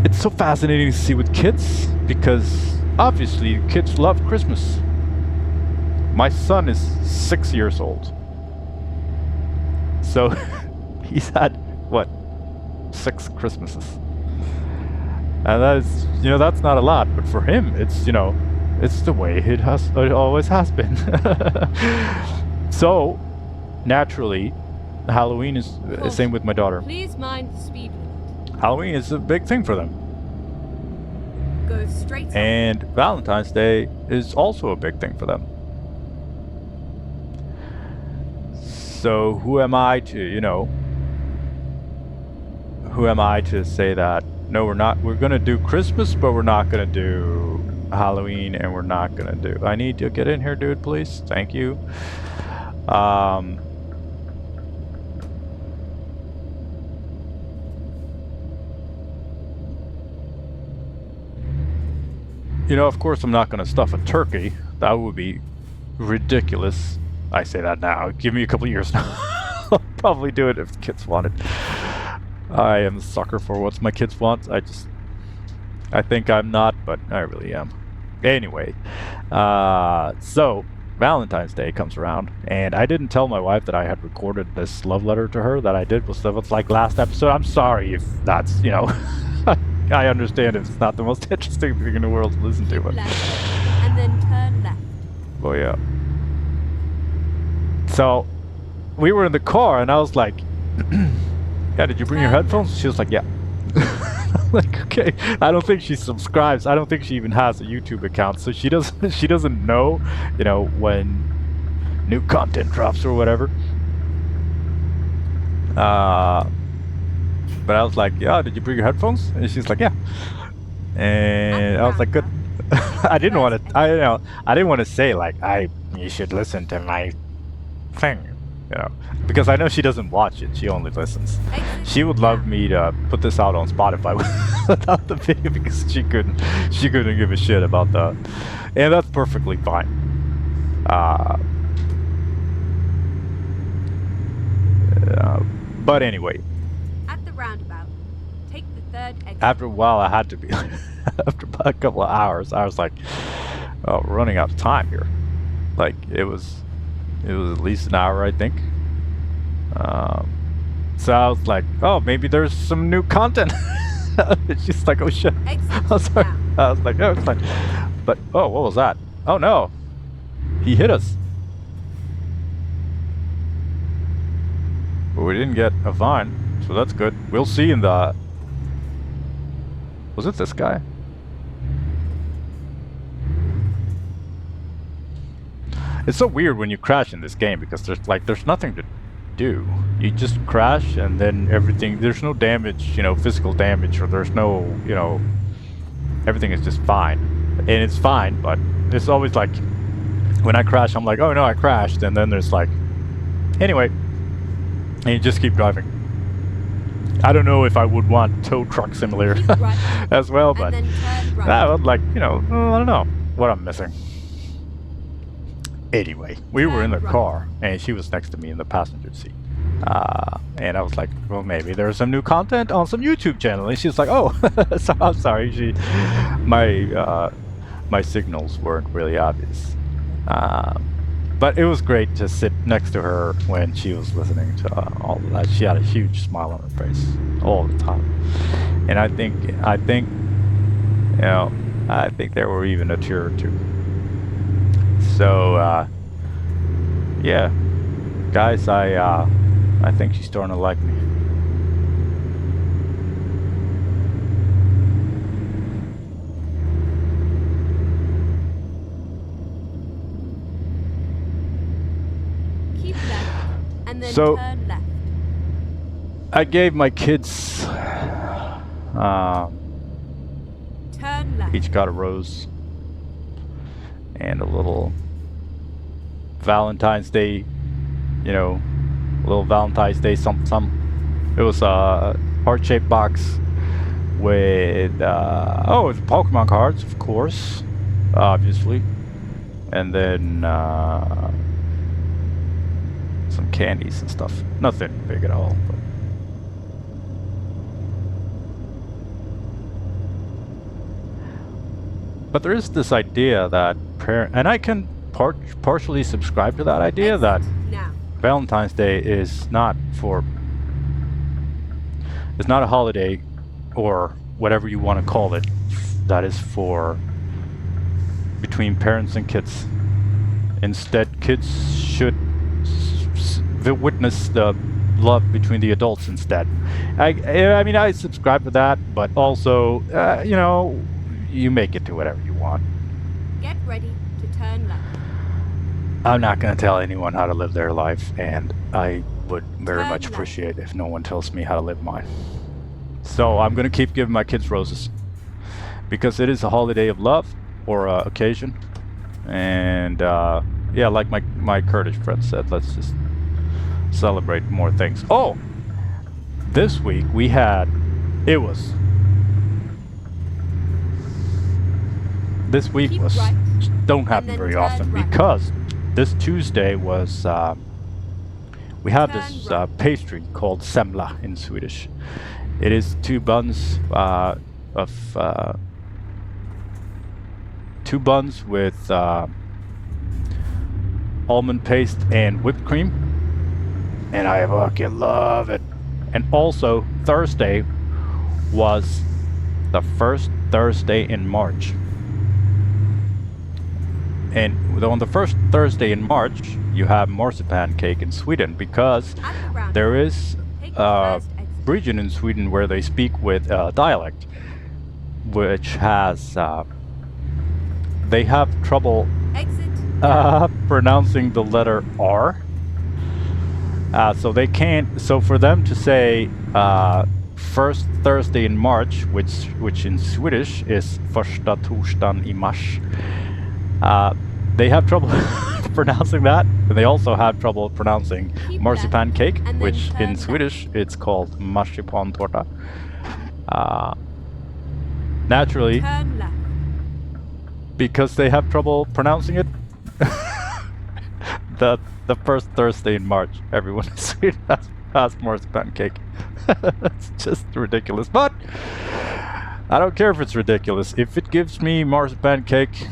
it's so fascinating to see with kids because obviously kids love Christmas. My son is 6 years old. So he's had, what, 6 Christmases. And that is, that's not a lot, but for him, it's, it's the way it always has been. So, naturally, Halloween is the same with my daughter. Please mind the speed limit. Halloween is a big thing for them. Go straight on. And Valentine's Day is also a big thing for them. So who am I to, who am I to say that, no, we're going to do Christmas, but we're not going to do Halloween, and we're not going to do, I need to get in here, dude, please. Thank you. Of course I'm not going to stuff a turkey. That would be ridiculous. I say that now. Give me a couple years now. I'll probably do it if the kids want it. I am a sucker for what my kids want. I think I'm not, but I really am. Anyway, so Valentine's Day comes around, and I didn't tell my wife that I had recorded this love letter to her that I did was like last episode. I'm sorry if that's, I understand if it's not the most interesting thing in the world to listen to, but... Left, and then turn left. Oh, yeah. So, we were in the car, and I was like, yeah, did you bring your headphones? She was like, yeah. Like, okay. I don't think she subscribes. I don't think she even has a YouTube account, so she doesn't know, when new content drops or whatever. But I was like, yeah, did you bring your headphones? And she's like, yeah. And I was like, good. I didn't want to say like, you should listen to my thing, because I know she doesn't watch it. She only listens. She would love me to put this out on Spotify without the video because she couldn't give a shit about that, and that's perfectly fine. But anyway. At the roundabout, take the third exit. After a while, I had to be. After about a couple of hours, I was like, "Oh, we're running out of time here." Like it was at least an hour, I think. So I was like, "Oh, maybe there's some new content." She's like, "Oh shit!" I was sorry. I was like, "Oh, it's fine." But what was that? Oh no, he hit us. But we didn't get a fine, so that's good. We'll see in the... Was it this guy? It's so weird when you crash in this game because there's nothing to do. You just crash and then everything... There's no damage, physical damage, or there's no, everything is just fine. And it's fine, but it's always like... When I crash, I'm like, oh no, I crashed, and then there's like... Anyway... And you just keep driving. I don't know if I would want Tow Truck Simulator right, as well, but right. I would like, I don't know what I'm missing. Anyway, we were in the car, and she was next to me in the passenger seat. And I was like, well, maybe there's some new content on some YouTube channel. And she's like, oh, so I'm sorry. My signals weren't really obvious. But it was great to sit next to her when she was listening to all of that. She had a huge smile on her face all the time, and I think there were even a tear or two. So yeah, guys, I think she's starting to like me. So turn left. I gave my kids Turn left. each got a rose and a little Valentine's Day, something. It was a heart-shaped box with it's Pokemon cards, of course, obviously, and then some candies and stuff. Nothing big at all, but But there is this idea that and I can partially subscribe to that idea that Now. Valentine's Day is not a holiday or whatever you want to call it that is for between parents and kids. Instead, kids should witness the love between the adults instead. I mean, I subscribe to that, but also, you know, you make it to whatever you want. Get ready to turn left. I'm not going to tell anyone how to live their life, and I would very Turn much left. appreciate if no one tells me how to live mine. So I'm going to keep giving my kids roses because it is a holiday of love or occasion. And yeah, like my Kurdish friend said, let's just celebrate more things. Oh, this week we had, this week Keep was, right, don't happen then very turn often right. because this Tuesday was, we had Turn this right. pastry called semla in Swedish. It is two buns with almond paste and whipped cream, and I fucking love it. And also Thursday was the first Thursday in March, and on the first Thursday in March you have marzipan cake in Sweden because At the roundabout. there is Take the first exit. region in Sweden where they speak with dialect, which has they have trouble Exit. pronouncing the letter R. So they can't. So for them to say first Thursday in March, which in Swedish is första torsdagen i mars, they have trouble pronouncing that. And they also have trouble pronouncing Keep marzipan left, cake, and then which turn in left. Swedish it's called marsipantårta. Naturally, Turn left. because they have trouble pronouncing it. the first Thursday in March, everyone in Sweden has marzipan cake. It's just ridiculous, but I don't care if it's ridiculous. If it gives me marzipan cake,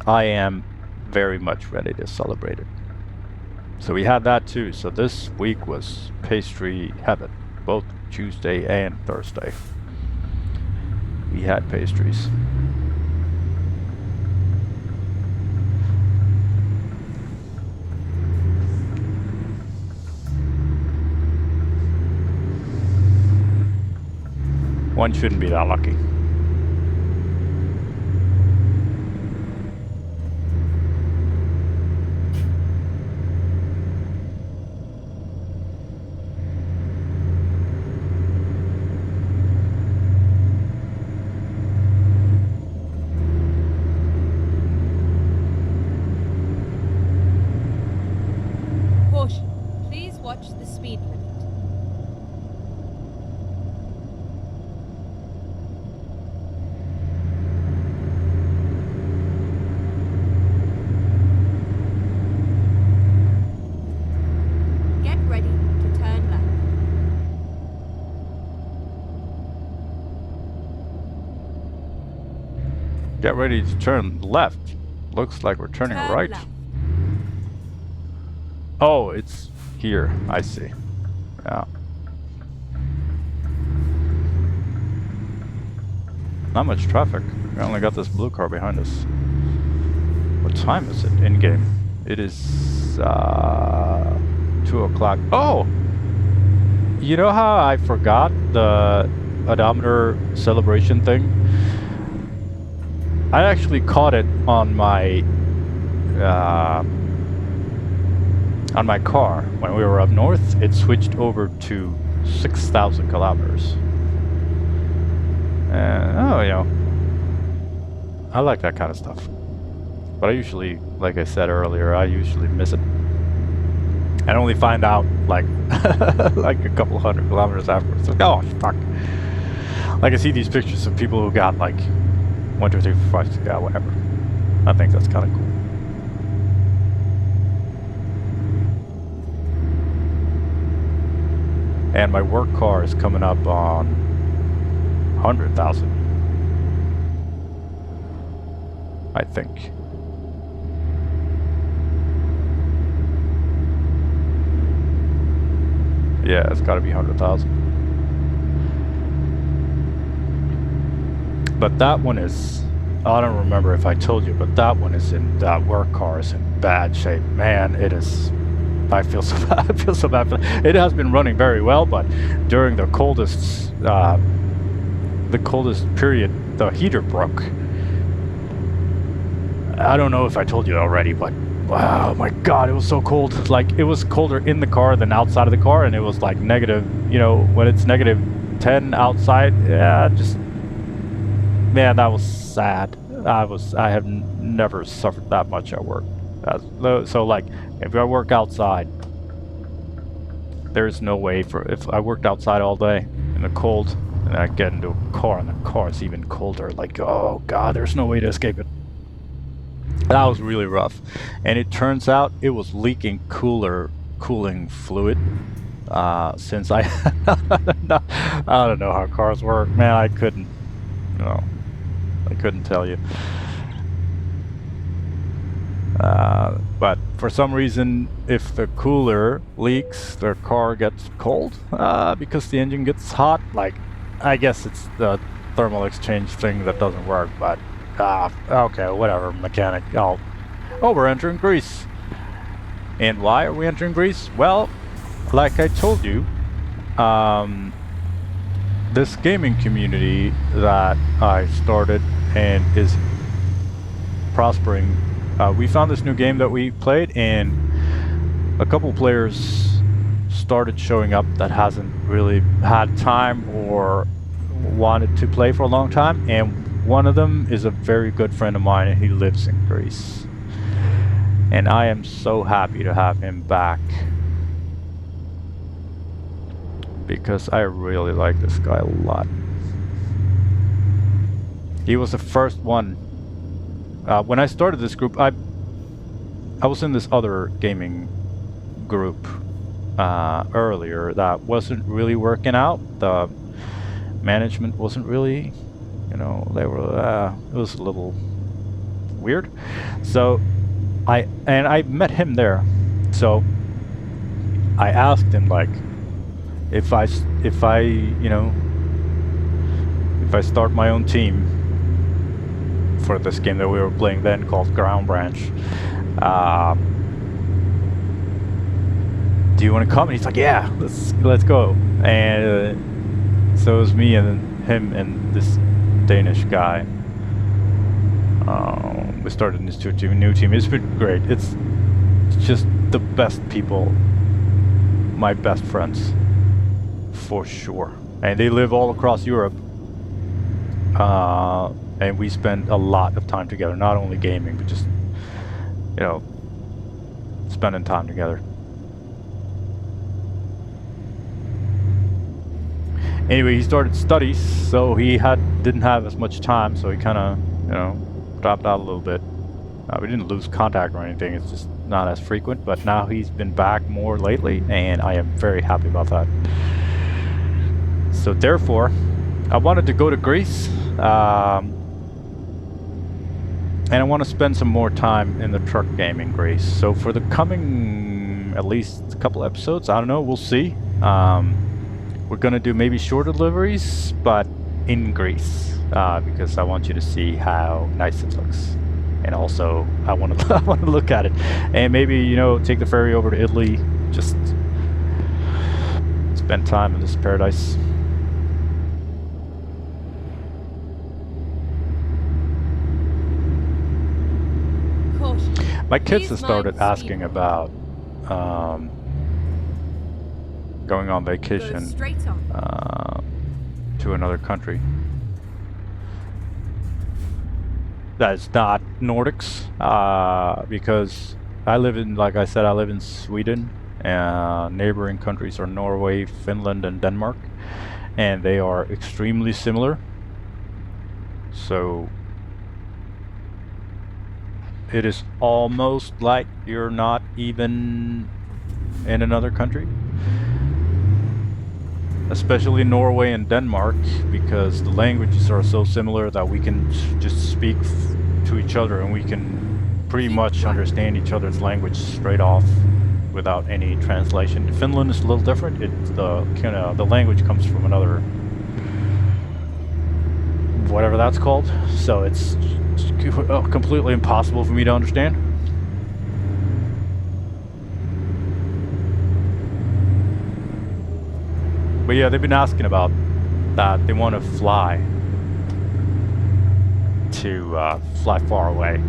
I am very much ready to celebrate it. So we had that too. So this week was pastry heaven, both Tuesday and Thursday. We had pastries. One shouldn't be that lucky. Caution. Please watch the speed limit. Get ready to turn left. Get ready to turn left. Looks like we're turning Turn right. left. Oh, it's here. I see. Yeah. Not much traffic. We only got this blue car behind us. What time is it in game? It is 2 o'clock. Oh! You know how I forgot the odometer celebration thing? I actually caught it on my car when we were up north. It switched over to 6,000 kilometers. And oh, you know, I like that kind of stuff. But I usually, like I said earlier, I usually miss it. And only find out like like a couple hundred kilometers afterwards. Like, oh fuck! Like I see these pictures of people who got like 1, 2, 3, 4, 5, 6, yeah, whatever. I think that's kind of cool. And my work car is coming up on 100,000. I think. Yeah, it's got to be 100,000. But that one is, I don't remember if I told you, but that one is in, that work car is in bad shape. Man, it is, I feel so bad, I feel so bad for it. It has been running very well, but during the coldest period, the heater broke. I don't know if I told you already, but wow, my God, it was so cold. Like, it was colder in the car than outside of the car, and it was like negative, you know, when it's negative 10 outside, yeah, just, man, that was sad. I have never suffered that much at work. So, like, if I work outside, there's no way for, if I worked outside all day in the cold, and I get into a car, and the car is even colder, like, oh God, there's no way to escape it. That was really rough, and it turns out it was leaking cooling fluid. Since I don't know how cars work, man. I couldn't tell you. But for some reason, if the cooler leaks, the car gets cold because the engine gets hot. Like, I guess it's the thermal exchange thing that doesn't work, but. Okay, whatever, mechanic. Oh, we're entering Greece. And why are we entering Greece? Well, like I told you, this gaming community that I started and is prospering, we found this new game that we played, and a couple players started showing up that hasn't really had time or wanted to play for a long time, and one of them is a very good friend of mine, and he lives in Greece. And I am so happy to have him back, because I really like this guy a lot. He was the first one. When I started this group, I was in this other gaming group earlier that wasn't really working out. The management wasn't really, you know, they were, it was a little weird. So I met him there. So I asked him, like, if I you know, if I start my own team for this game that we were playing then called Ground Branch, do you want to come? And he's like, yeah, let's go. And so it was me and him and this Danish guy. We started this new team. It's been great. It's just the best people, my best friends, for sure. And they live all across Europe. And we spend a lot of time together, not only gaming, but just, you know, spending time together. Anyway, he started studies, so he didn't have as much time, so he kind of, you know, dropped out a little bit. We didn't lose contact or anything, it's just not as frequent, but now he's been back more lately, and I am very happy about that. So therefore, I wanted to go to Greece, and I want to spend some more time in the truck game in Greece. So for the coming, at least a couple episodes, I don't know, we'll see. We're gonna do maybe short deliveries, but in Greece, because I want you to see how nice it looks, and also I want to look at it, and maybe, you know, take the ferry over to Italy, just spend time in this paradise. My kids have started asking about going on vacation to another country that is not Nordics, because I live in, like I said, I live in Sweden, and neighboring countries are Norway, Finland, and Denmark, and they are extremely similar. So it is almost like you're not even in another country. Especially Norway and Denmark, because the languages are so similar that we can just speak to to each other, and we can pretty much understand each other's language straight off without any translation. Finland is a little different. It's the language comes from another, whatever that's called. So it's completely impossible for me to understand. But yeah, they've been asking about that. They want to fly far away,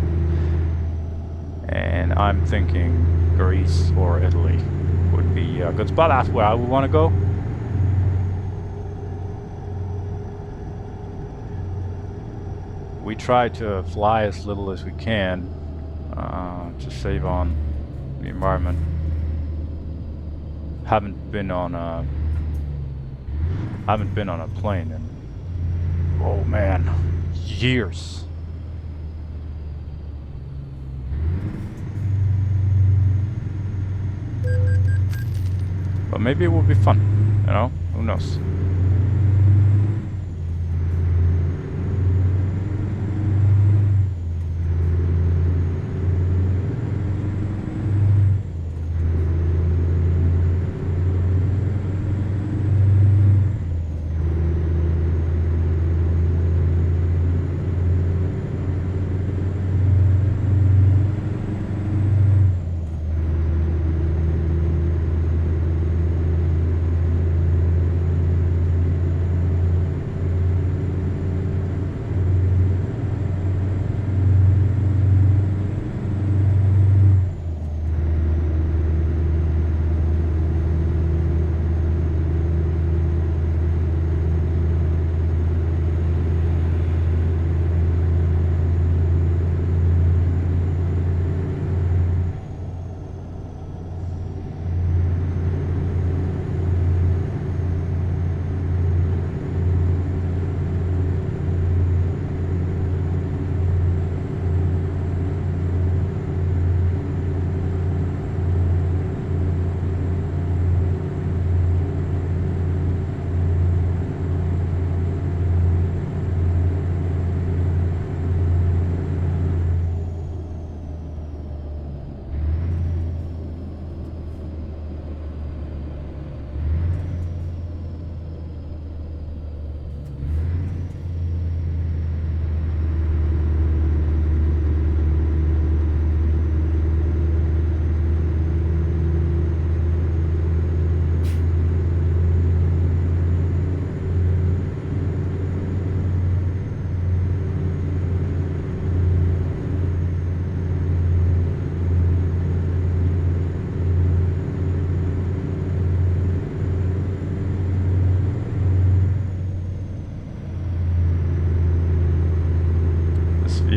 and I'm thinking Greece or Italy would be a good spot. That's where I would want to go. We try to fly as little as we can to save on the environment. Haven't been on a plane in, oh man, years. But maybe it will be fun, you know? Who knows?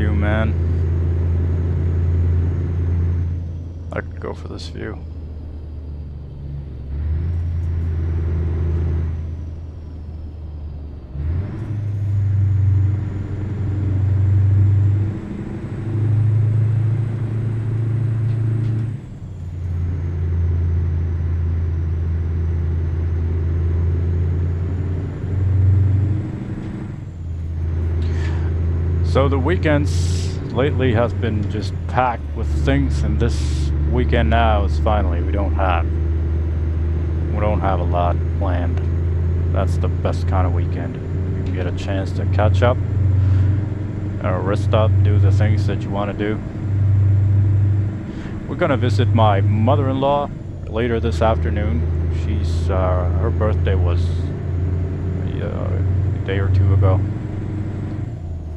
Man, I could go for this view. So the weekends lately has been just packed with things, and this weekend now is finally we don't have a lot planned. That's the best kind of weekend. You can get a chance to catch up, rest up, do the things that you want to do. We're gonna visit my mother-in-law later this afternoon. She's her birthday was a day or two ago.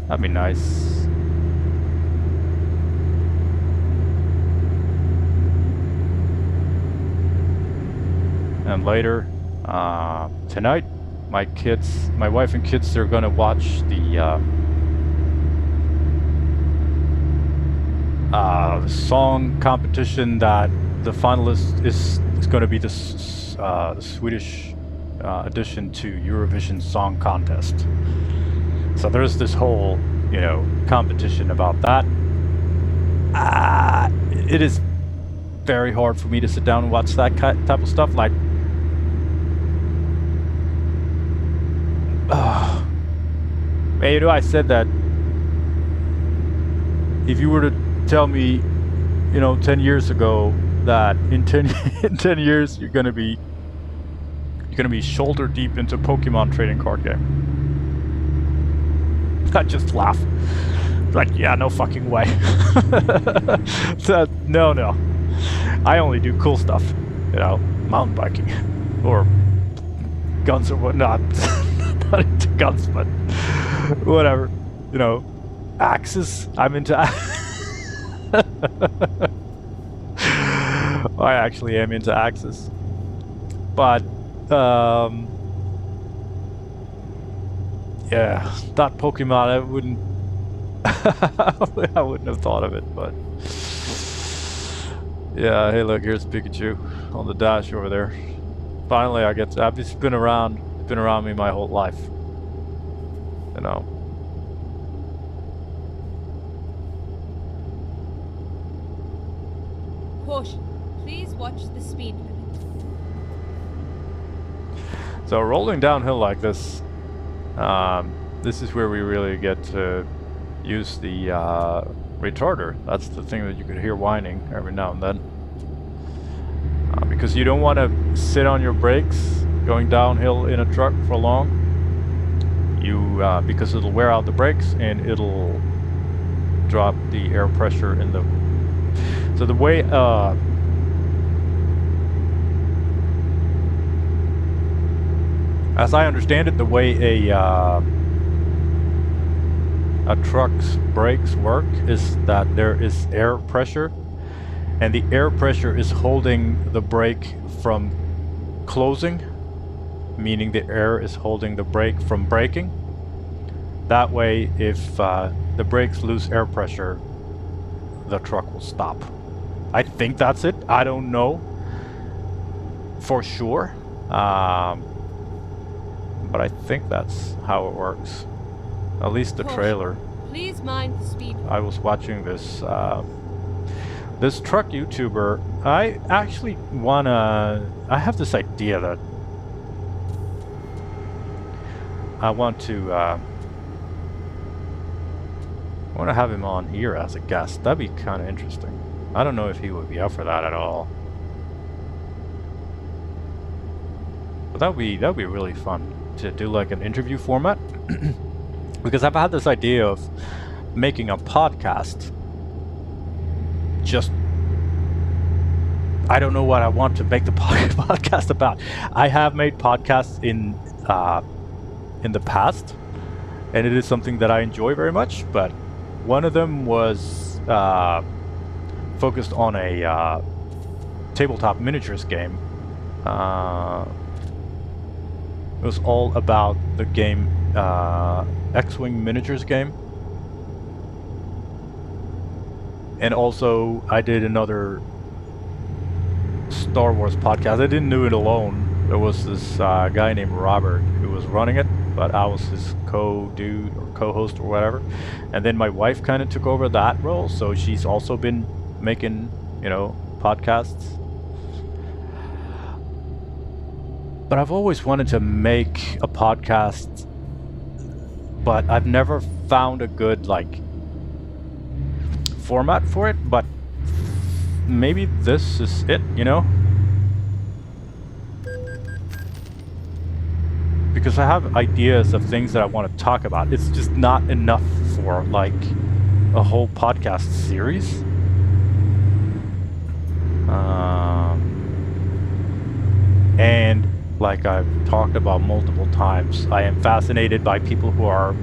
That'd be nice. And later, tonight, my wife and kids, they're gonna watch the song competition that the finalist is gonna be the Swedish addition to Eurovision Song Contest. So there's this whole, competition about that. It is very hard for me to sit down and watch that type of stuff. Like, I said that if you were to tell me, 10 years ago that in 10 in 10 years you're gonna be shoulder deep into Pokemon Trading Card Game, I'd just laugh. Like, yeah, no fucking way. So, no. I only do cool stuff, mountain biking or guns or whatnot. Not into guns, but whatever. Axes. I'm into. I actually am into axes, but yeah, that Pokemon I wouldn't. I wouldn't have thought of it, but yeah. Hey, look, here's Pikachu on the dash over there. Finally, I've been around. It's been around me my whole life. Caution. Please watch the speed limit. So rolling downhill like this, this is where we really get to use the retarder. That's the thing that you could hear whining every now and then. Because you don't want to sit on your brakes going downhill in a truck for long. Because it'll wear out the brakes and it'll drop the air pressure in the. So the way as I understand it, the way a truck's brakes work is that there is air pressure, and the air pressure is holding the brake from closing, meaning the air is holding the brake from braking. That way, if the brakes lose air pressure, the truck will stop. I think that's it. I don't know for sure, but I think that's how it works. At least the trailer. Please mind the speed. I was watching this this truck YouTuber. I actually I have this idea that I want to have him on here as a guest. That'd be kind of interesting. I don't know if he would be up for that at all. But that'd be really fun to do, like an interview format. Because I've had this idea of making a podcast. Just, I don't know what I want to make the podcast about. I have made podcasts in the past, and it is something that I enjoy very much. But one of them was focused on a tabletop miniatures game. It was all about the game X-Wing miniatures game. And also I did another Star Wars podcast. I didn't do it alone. There was this guy named Robert who was running it, but I was his co-dude or co-host or whatever. And then my wife kind of took over that role, so she's also been making, podcasts. But I've always wanted to make a podcast, but I've never found a good, format for it. But maybe this is it, Because I have ideas of things that I want to talk about. It's just not enough for, a whole podcast series. And like I've talked about multiple times, I am fascinated by people who are,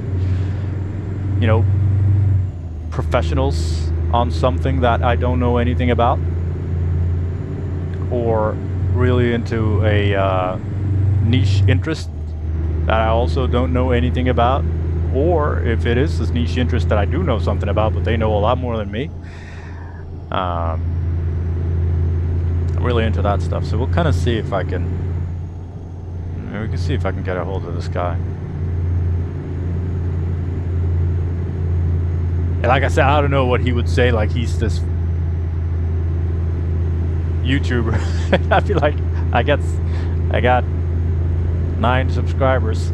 professionals on something that I don't know anything about, or really into a niche interest that I also don't know anything about, or if it is this niche interest that I do know something about, but they know a lot more than me. I'm really into that stuff, so we'll kind of see if I can. We can see if I can get a hold of this guy. And like I said, I don't know what he would say. Like, he's this YouTuber. I'd be like, I got 9 subscribers.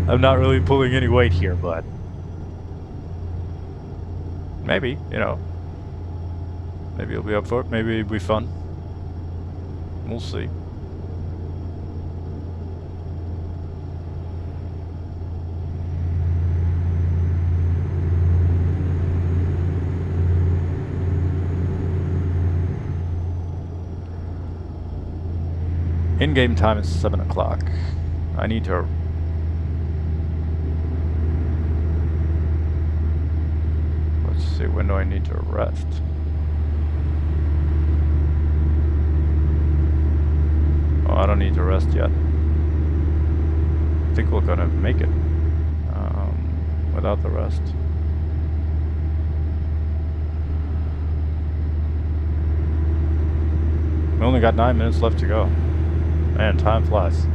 I'm not really pulling any weight here, but maybe, you know. Maybe he'll be up for it. Maybe it'll be fun. We'll see. In-game time is 7 o'clock. I need to... Let's see, when do I need to rest? Oh, I don't need to rest yet. I think we're gonna make it without the rest. We only got 9 minutes left to go. Man, time flies.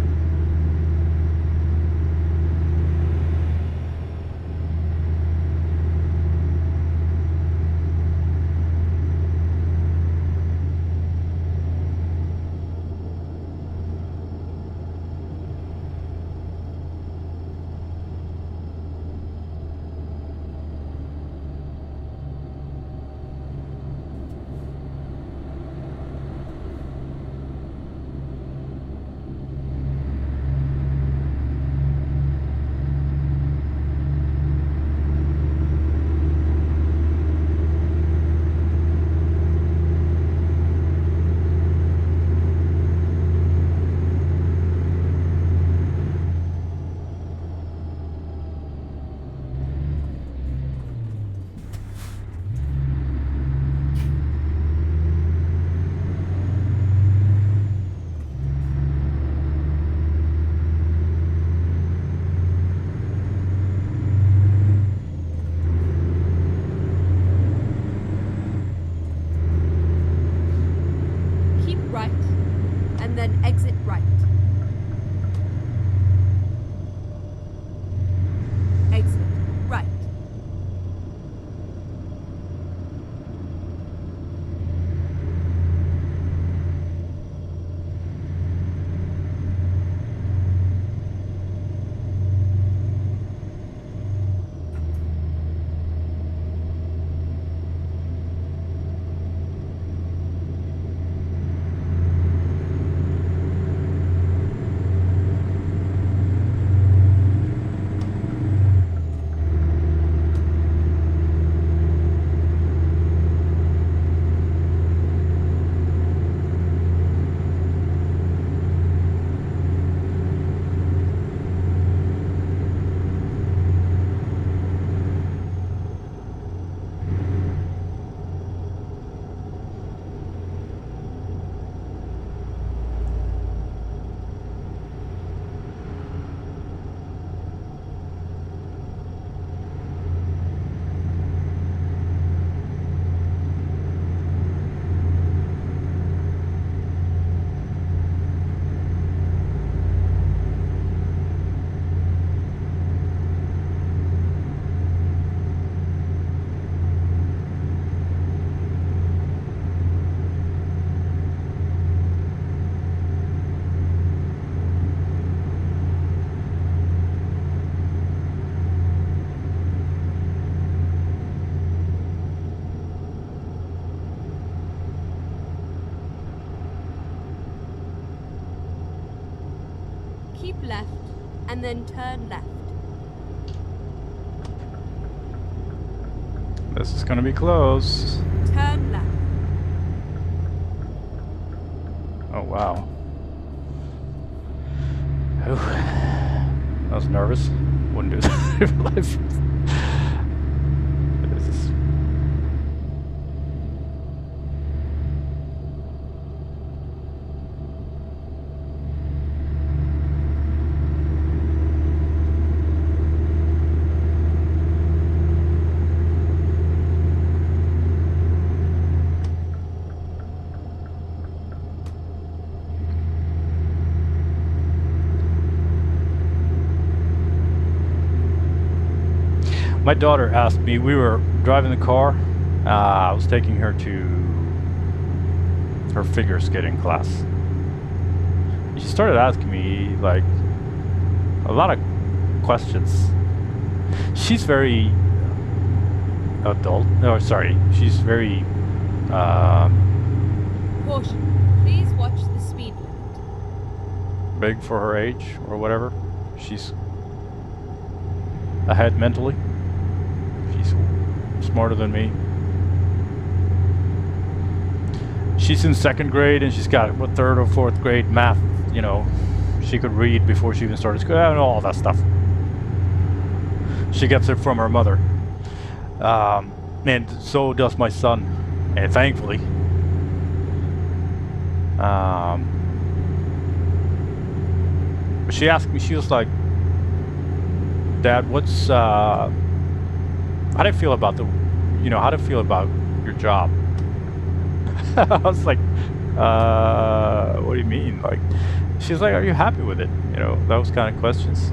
Exit right. Exit right. Keep left, and then turn left. This is gonna be close. Turn left. Oh, wow. Whew. I was nervous. Wouldn't do that in real life. This is... My daughter asked me, we were driving the car, I was taking her to her figure skating class. She started asking me, like, a lot of questions. She's very adult. No, sorry, she's very Caution. Please watch the speed limit. big for her age or whatever. She's ahead mentally. She's smarter than me. She's in 2nd grade and she's got what 3rd or 4th grade math. You know, she could read before she even started school. All that stuff. She gets it from her mother. And so does my son. And thankfully. She asked me, she was like, Dad, what's, how do you feel about the, you know, how do you feel about your job? I was like, what do you mean? Like, she's like, are you happy with it? You know, those kind of questions.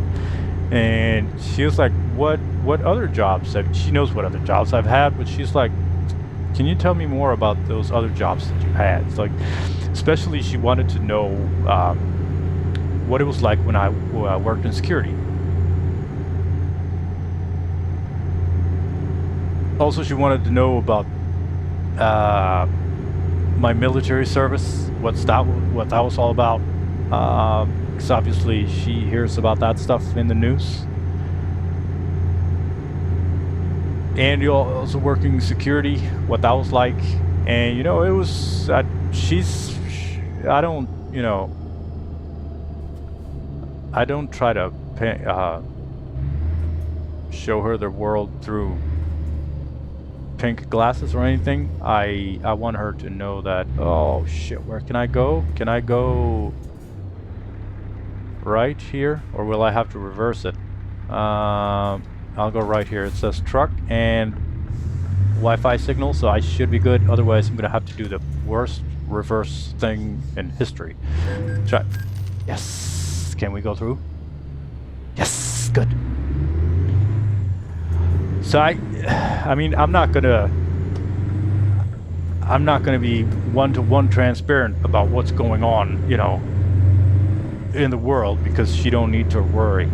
And she was like, what other jobs have, she knows what other jobs I've had, but she's like, can you tell me more about those other jobs that you had? It's like, especially she wanted to know what it was like when I worked in security. Also, she wanted to know about my military service, what that was all about. Because obviously she hears about that stuff in the news. And you're also working security, what that was like. And you know, it was I don't, you know, I don't try to show her the world through pink glasses or anything. I want her to know that, oh shit, where can I go? Can I go right here, or will I have to reverse it? I'll go right here. It says truck and Wi-Fi signal, so I should be good. Otherwise, I'm gonna have to do the worst reverse thing in history. Try. Yes. Can we go through? Yes. Good. So I mean, I'm not gonna be one-to-one transparent about what's going on, you know, in the world, because she don't need to worry.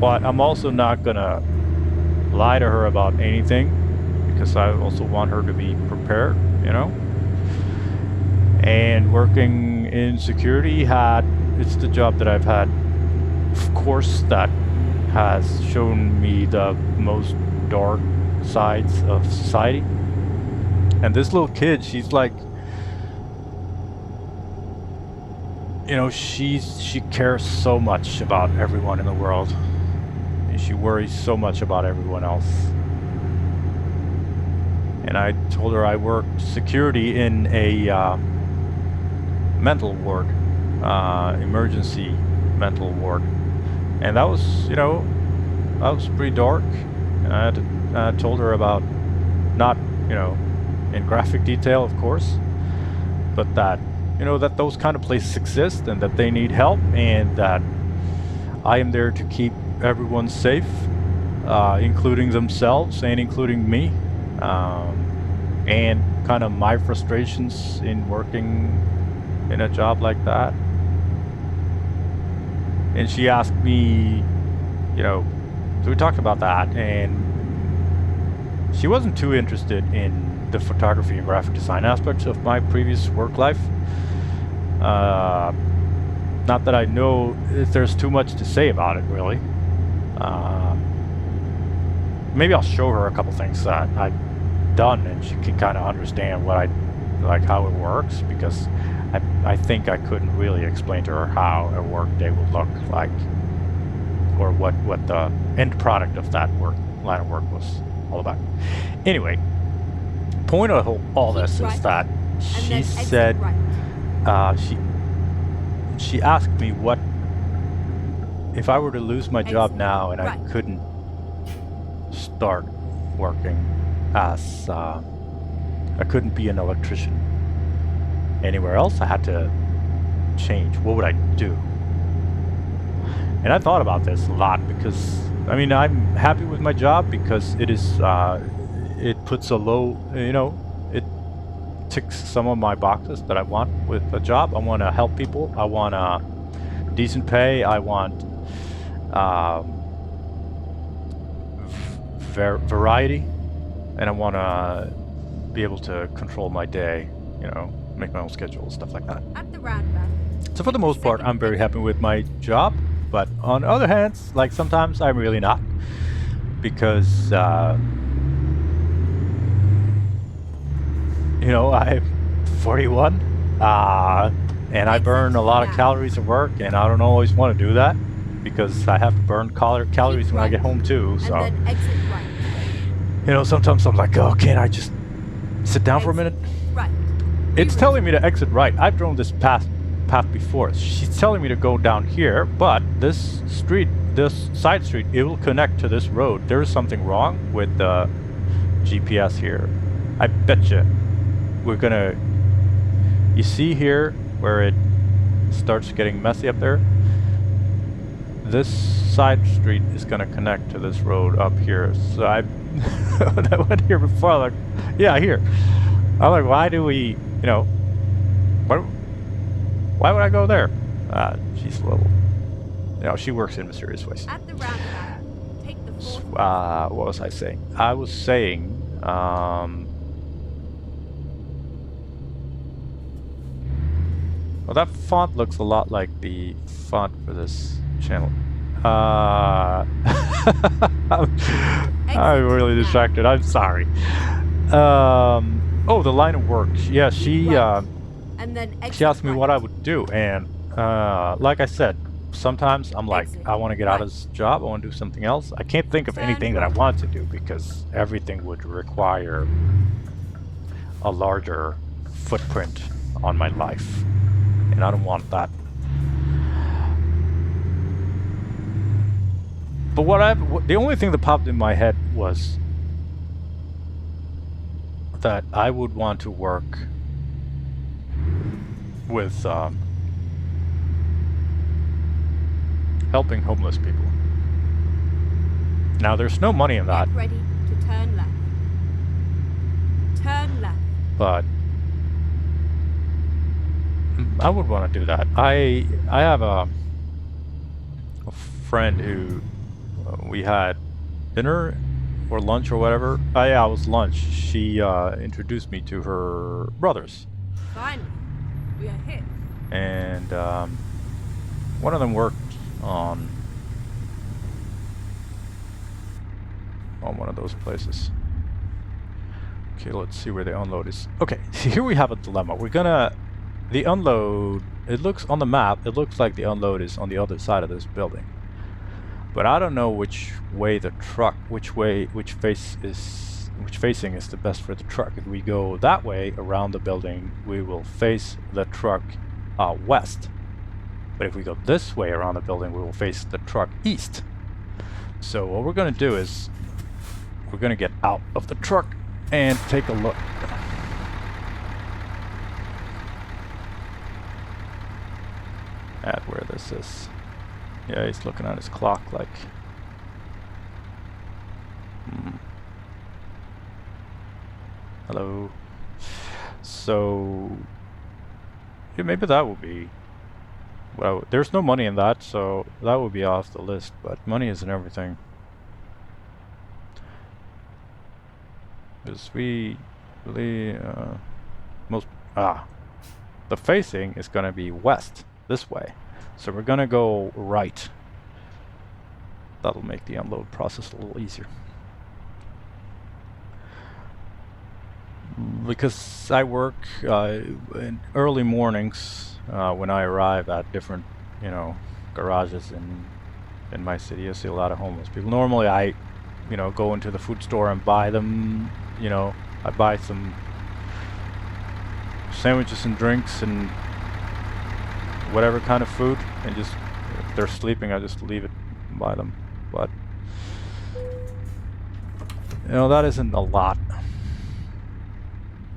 But I'm also not gonna lie to her about anything, because I also want her to be prepared, you know. And working in security it's the job that I've had, of course, that has shown me the most dark sides of society. And this little kid, she's like, you know, she cares so much about everyone in the world. And she worries so much about everyone else. And I told her I worked security in a mental ward, emergency mental ward. And that was, you know, that was pretty dark. And I told her about, not, you know, in graphic detail, of course, but that, you know, that those kind of places exist and that they need help, and that I am there to keep everyone safe, including themselves and including me, and kind of my frustrations in working in a job like that. And she asked me, you know, so we talked about that, and she wasn't too interested in the photography and graphic design aspects of my previous work life. Not that I know if there's too much to say about it, really. Maybe I'll show her a couple things that I've done, and she can kind of understand what how it works, because I think I couldn't really explain to her how a work day would look like, or what the end product of that line of work was all about. Anyway, point of all this is that she said, she asked me what if I were to lose my job now and I couldn't start working as I couldn't be an electrician anywhere else. I had to change. What would I do? And I thought about this a lot, because I mean, I'm happy with my job because it is it puts a low, you know, it ticks some of my boxes that I want with a job. I want to help people. I want decent pay. I want variety, and I want to be able to control my day, you know, make my own schedule, stuff like that. At the roundabout. So for the most part, I'm very happy with my job, but on the other hand, like sometimes I'm really not, because you know, I'm 41, and I burn a lot of calories at work, and I don't always want to do that because I have to burn calories when I get home too. So, And then exit right. you know, sometimes I'm like, oh, can't I just sit down for a minute? Right. It's telling me to exit right. I've drawn this path before. She's telling me to go down here, but this street, this side street, it will connect to this road. There is something wrong with the GPS here. I bet you we're gonna. You see here where it starts getting messy up there? This side street is gonna connect to this road up here. So when I went here before, I'm like, yeah, here. I'm like, why do we, you know, why would I go there? She's a little, you know, she works in mysterious ways. At the roundabout, take the fourth. What was I saying? I was saying, well, that font looks a lot like the font for this channel. I'm really distracted. I'm sorry. Oh, the line of work. Yeah, she asked me what I would do, and like I said, sometimes I'm like, I want to get out of this job. I want to do something else. I can't think of anything that I want to do because everything would require a larger footprint on my life, and I don't want that. But the only thing that popped in my head was that I would want to work with helping homeless people. Now, there's no money in that. Get ready to turn left. Turn left. But I would want to do that. I have a friend who we had dinner or lunch or whatever. Yeah, it was lunch. She introduced me to her brothers. Finally, we are here. And one of them worked on one of those places. Okay, let's see where the unload is. Okay, here we have a dilemma. The unload, it looks on the map, it looks like the unload is on the other side of this building. But I don't know which way the truck, which facing is the best for the truck. If we go that way around the building, we will face the truck west. But if we go this way around the building, we will face the truck east. So what we're going to do is we're going to get out of the truck and take a look at where this is. Yeah, he's looking at his clock like... Hello. So... yeah, maybe that will be... well, there's no money in that, so that would be off the list, but money isn't everything. Because we really... the facing is going to be west, this way. So we're gonna go right. That'll make the unload process a little easier. Because I work in early mornings when I arrive at different, you know, garages in my city. I see a lot of homeless people. Normally I, you know, go into the food store and buy them, you know, I buy some sandwiches and drinks and whatever kind of food, and just if they're sleeping, I just leave it and buy them. But you know, that isn't a lot,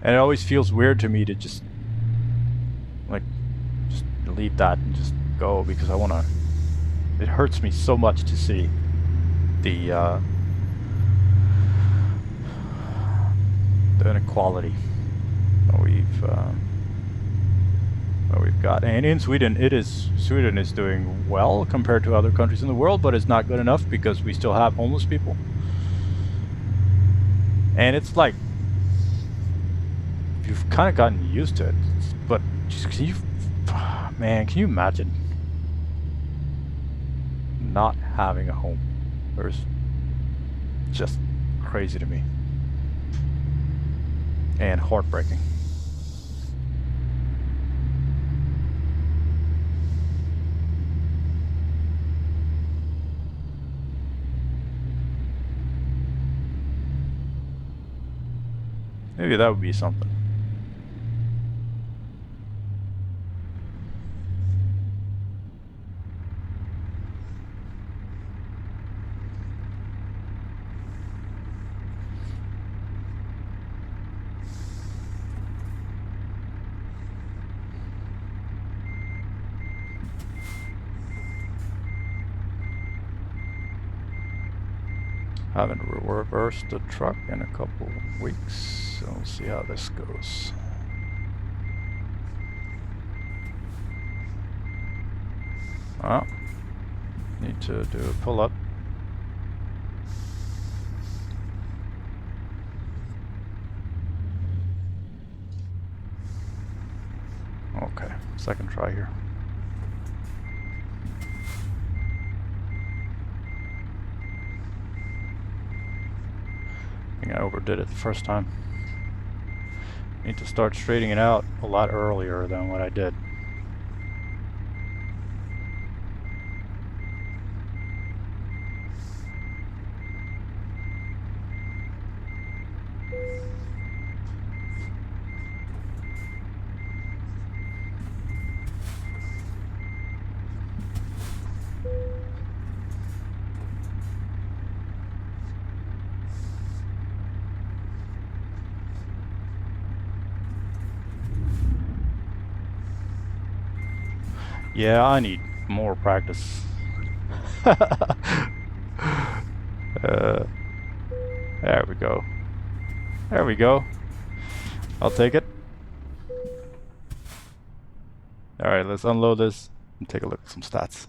and it always feels weird to me to just leave that and just go, because I want to. It hurts me so much to see the inequality that we've got. And in Sweden, Sweden is doing well compared to other countries in the world, but it's not good enough because we still have homeless people. And it's like you've kind of gotten used to it, but just, can you, man, can you imagine not having a home? It's just crazy to me and heartbreaking. Maybe that would be something. Haven't reversed the truck in a couple weeks, so we'll see how this goes. Oh, need to do a pull-up. Okay, second try here. I think I overdid it the first time. Need to start straightening it out a lot earlier than what I did. Yeah, I need more practice. There we go. There we go. I'll take it. Alright, let's unload this and take a look at some stats.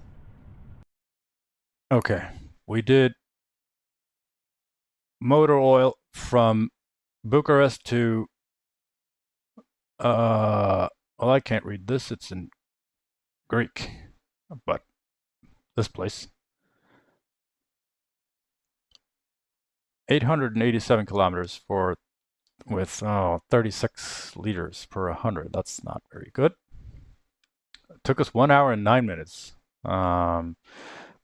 Okay, we did motor oil from Bucarest to well, I can't read this, it's in Greek, but this place. 887 kilometers for with 36 liters per 100. That's not very good. It took us 1 hour and 9 minutes.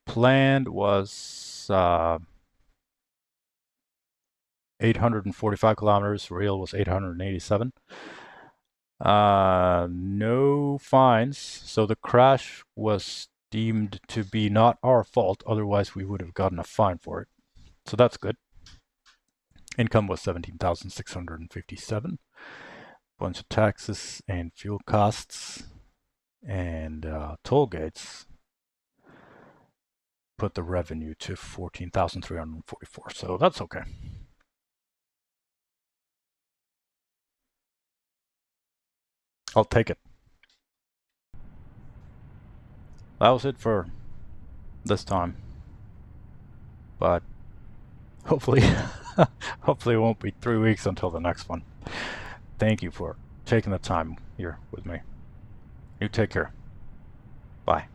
Planned was 845 kilometers. Real was 887. No fines. So the crash was deemed to be not our fault. Otherwise, we would have gotten a fine for it. So that's good. Income was 17,657. Bunch of taxes and fuel costs and toll gates put the revenue to 14,344. So that's okay. I'll take it. That was it for this time. But hopefully, hopefully it won't be 3 weeks until the next one. Thank you for taking the time here with me. You take care. Bye.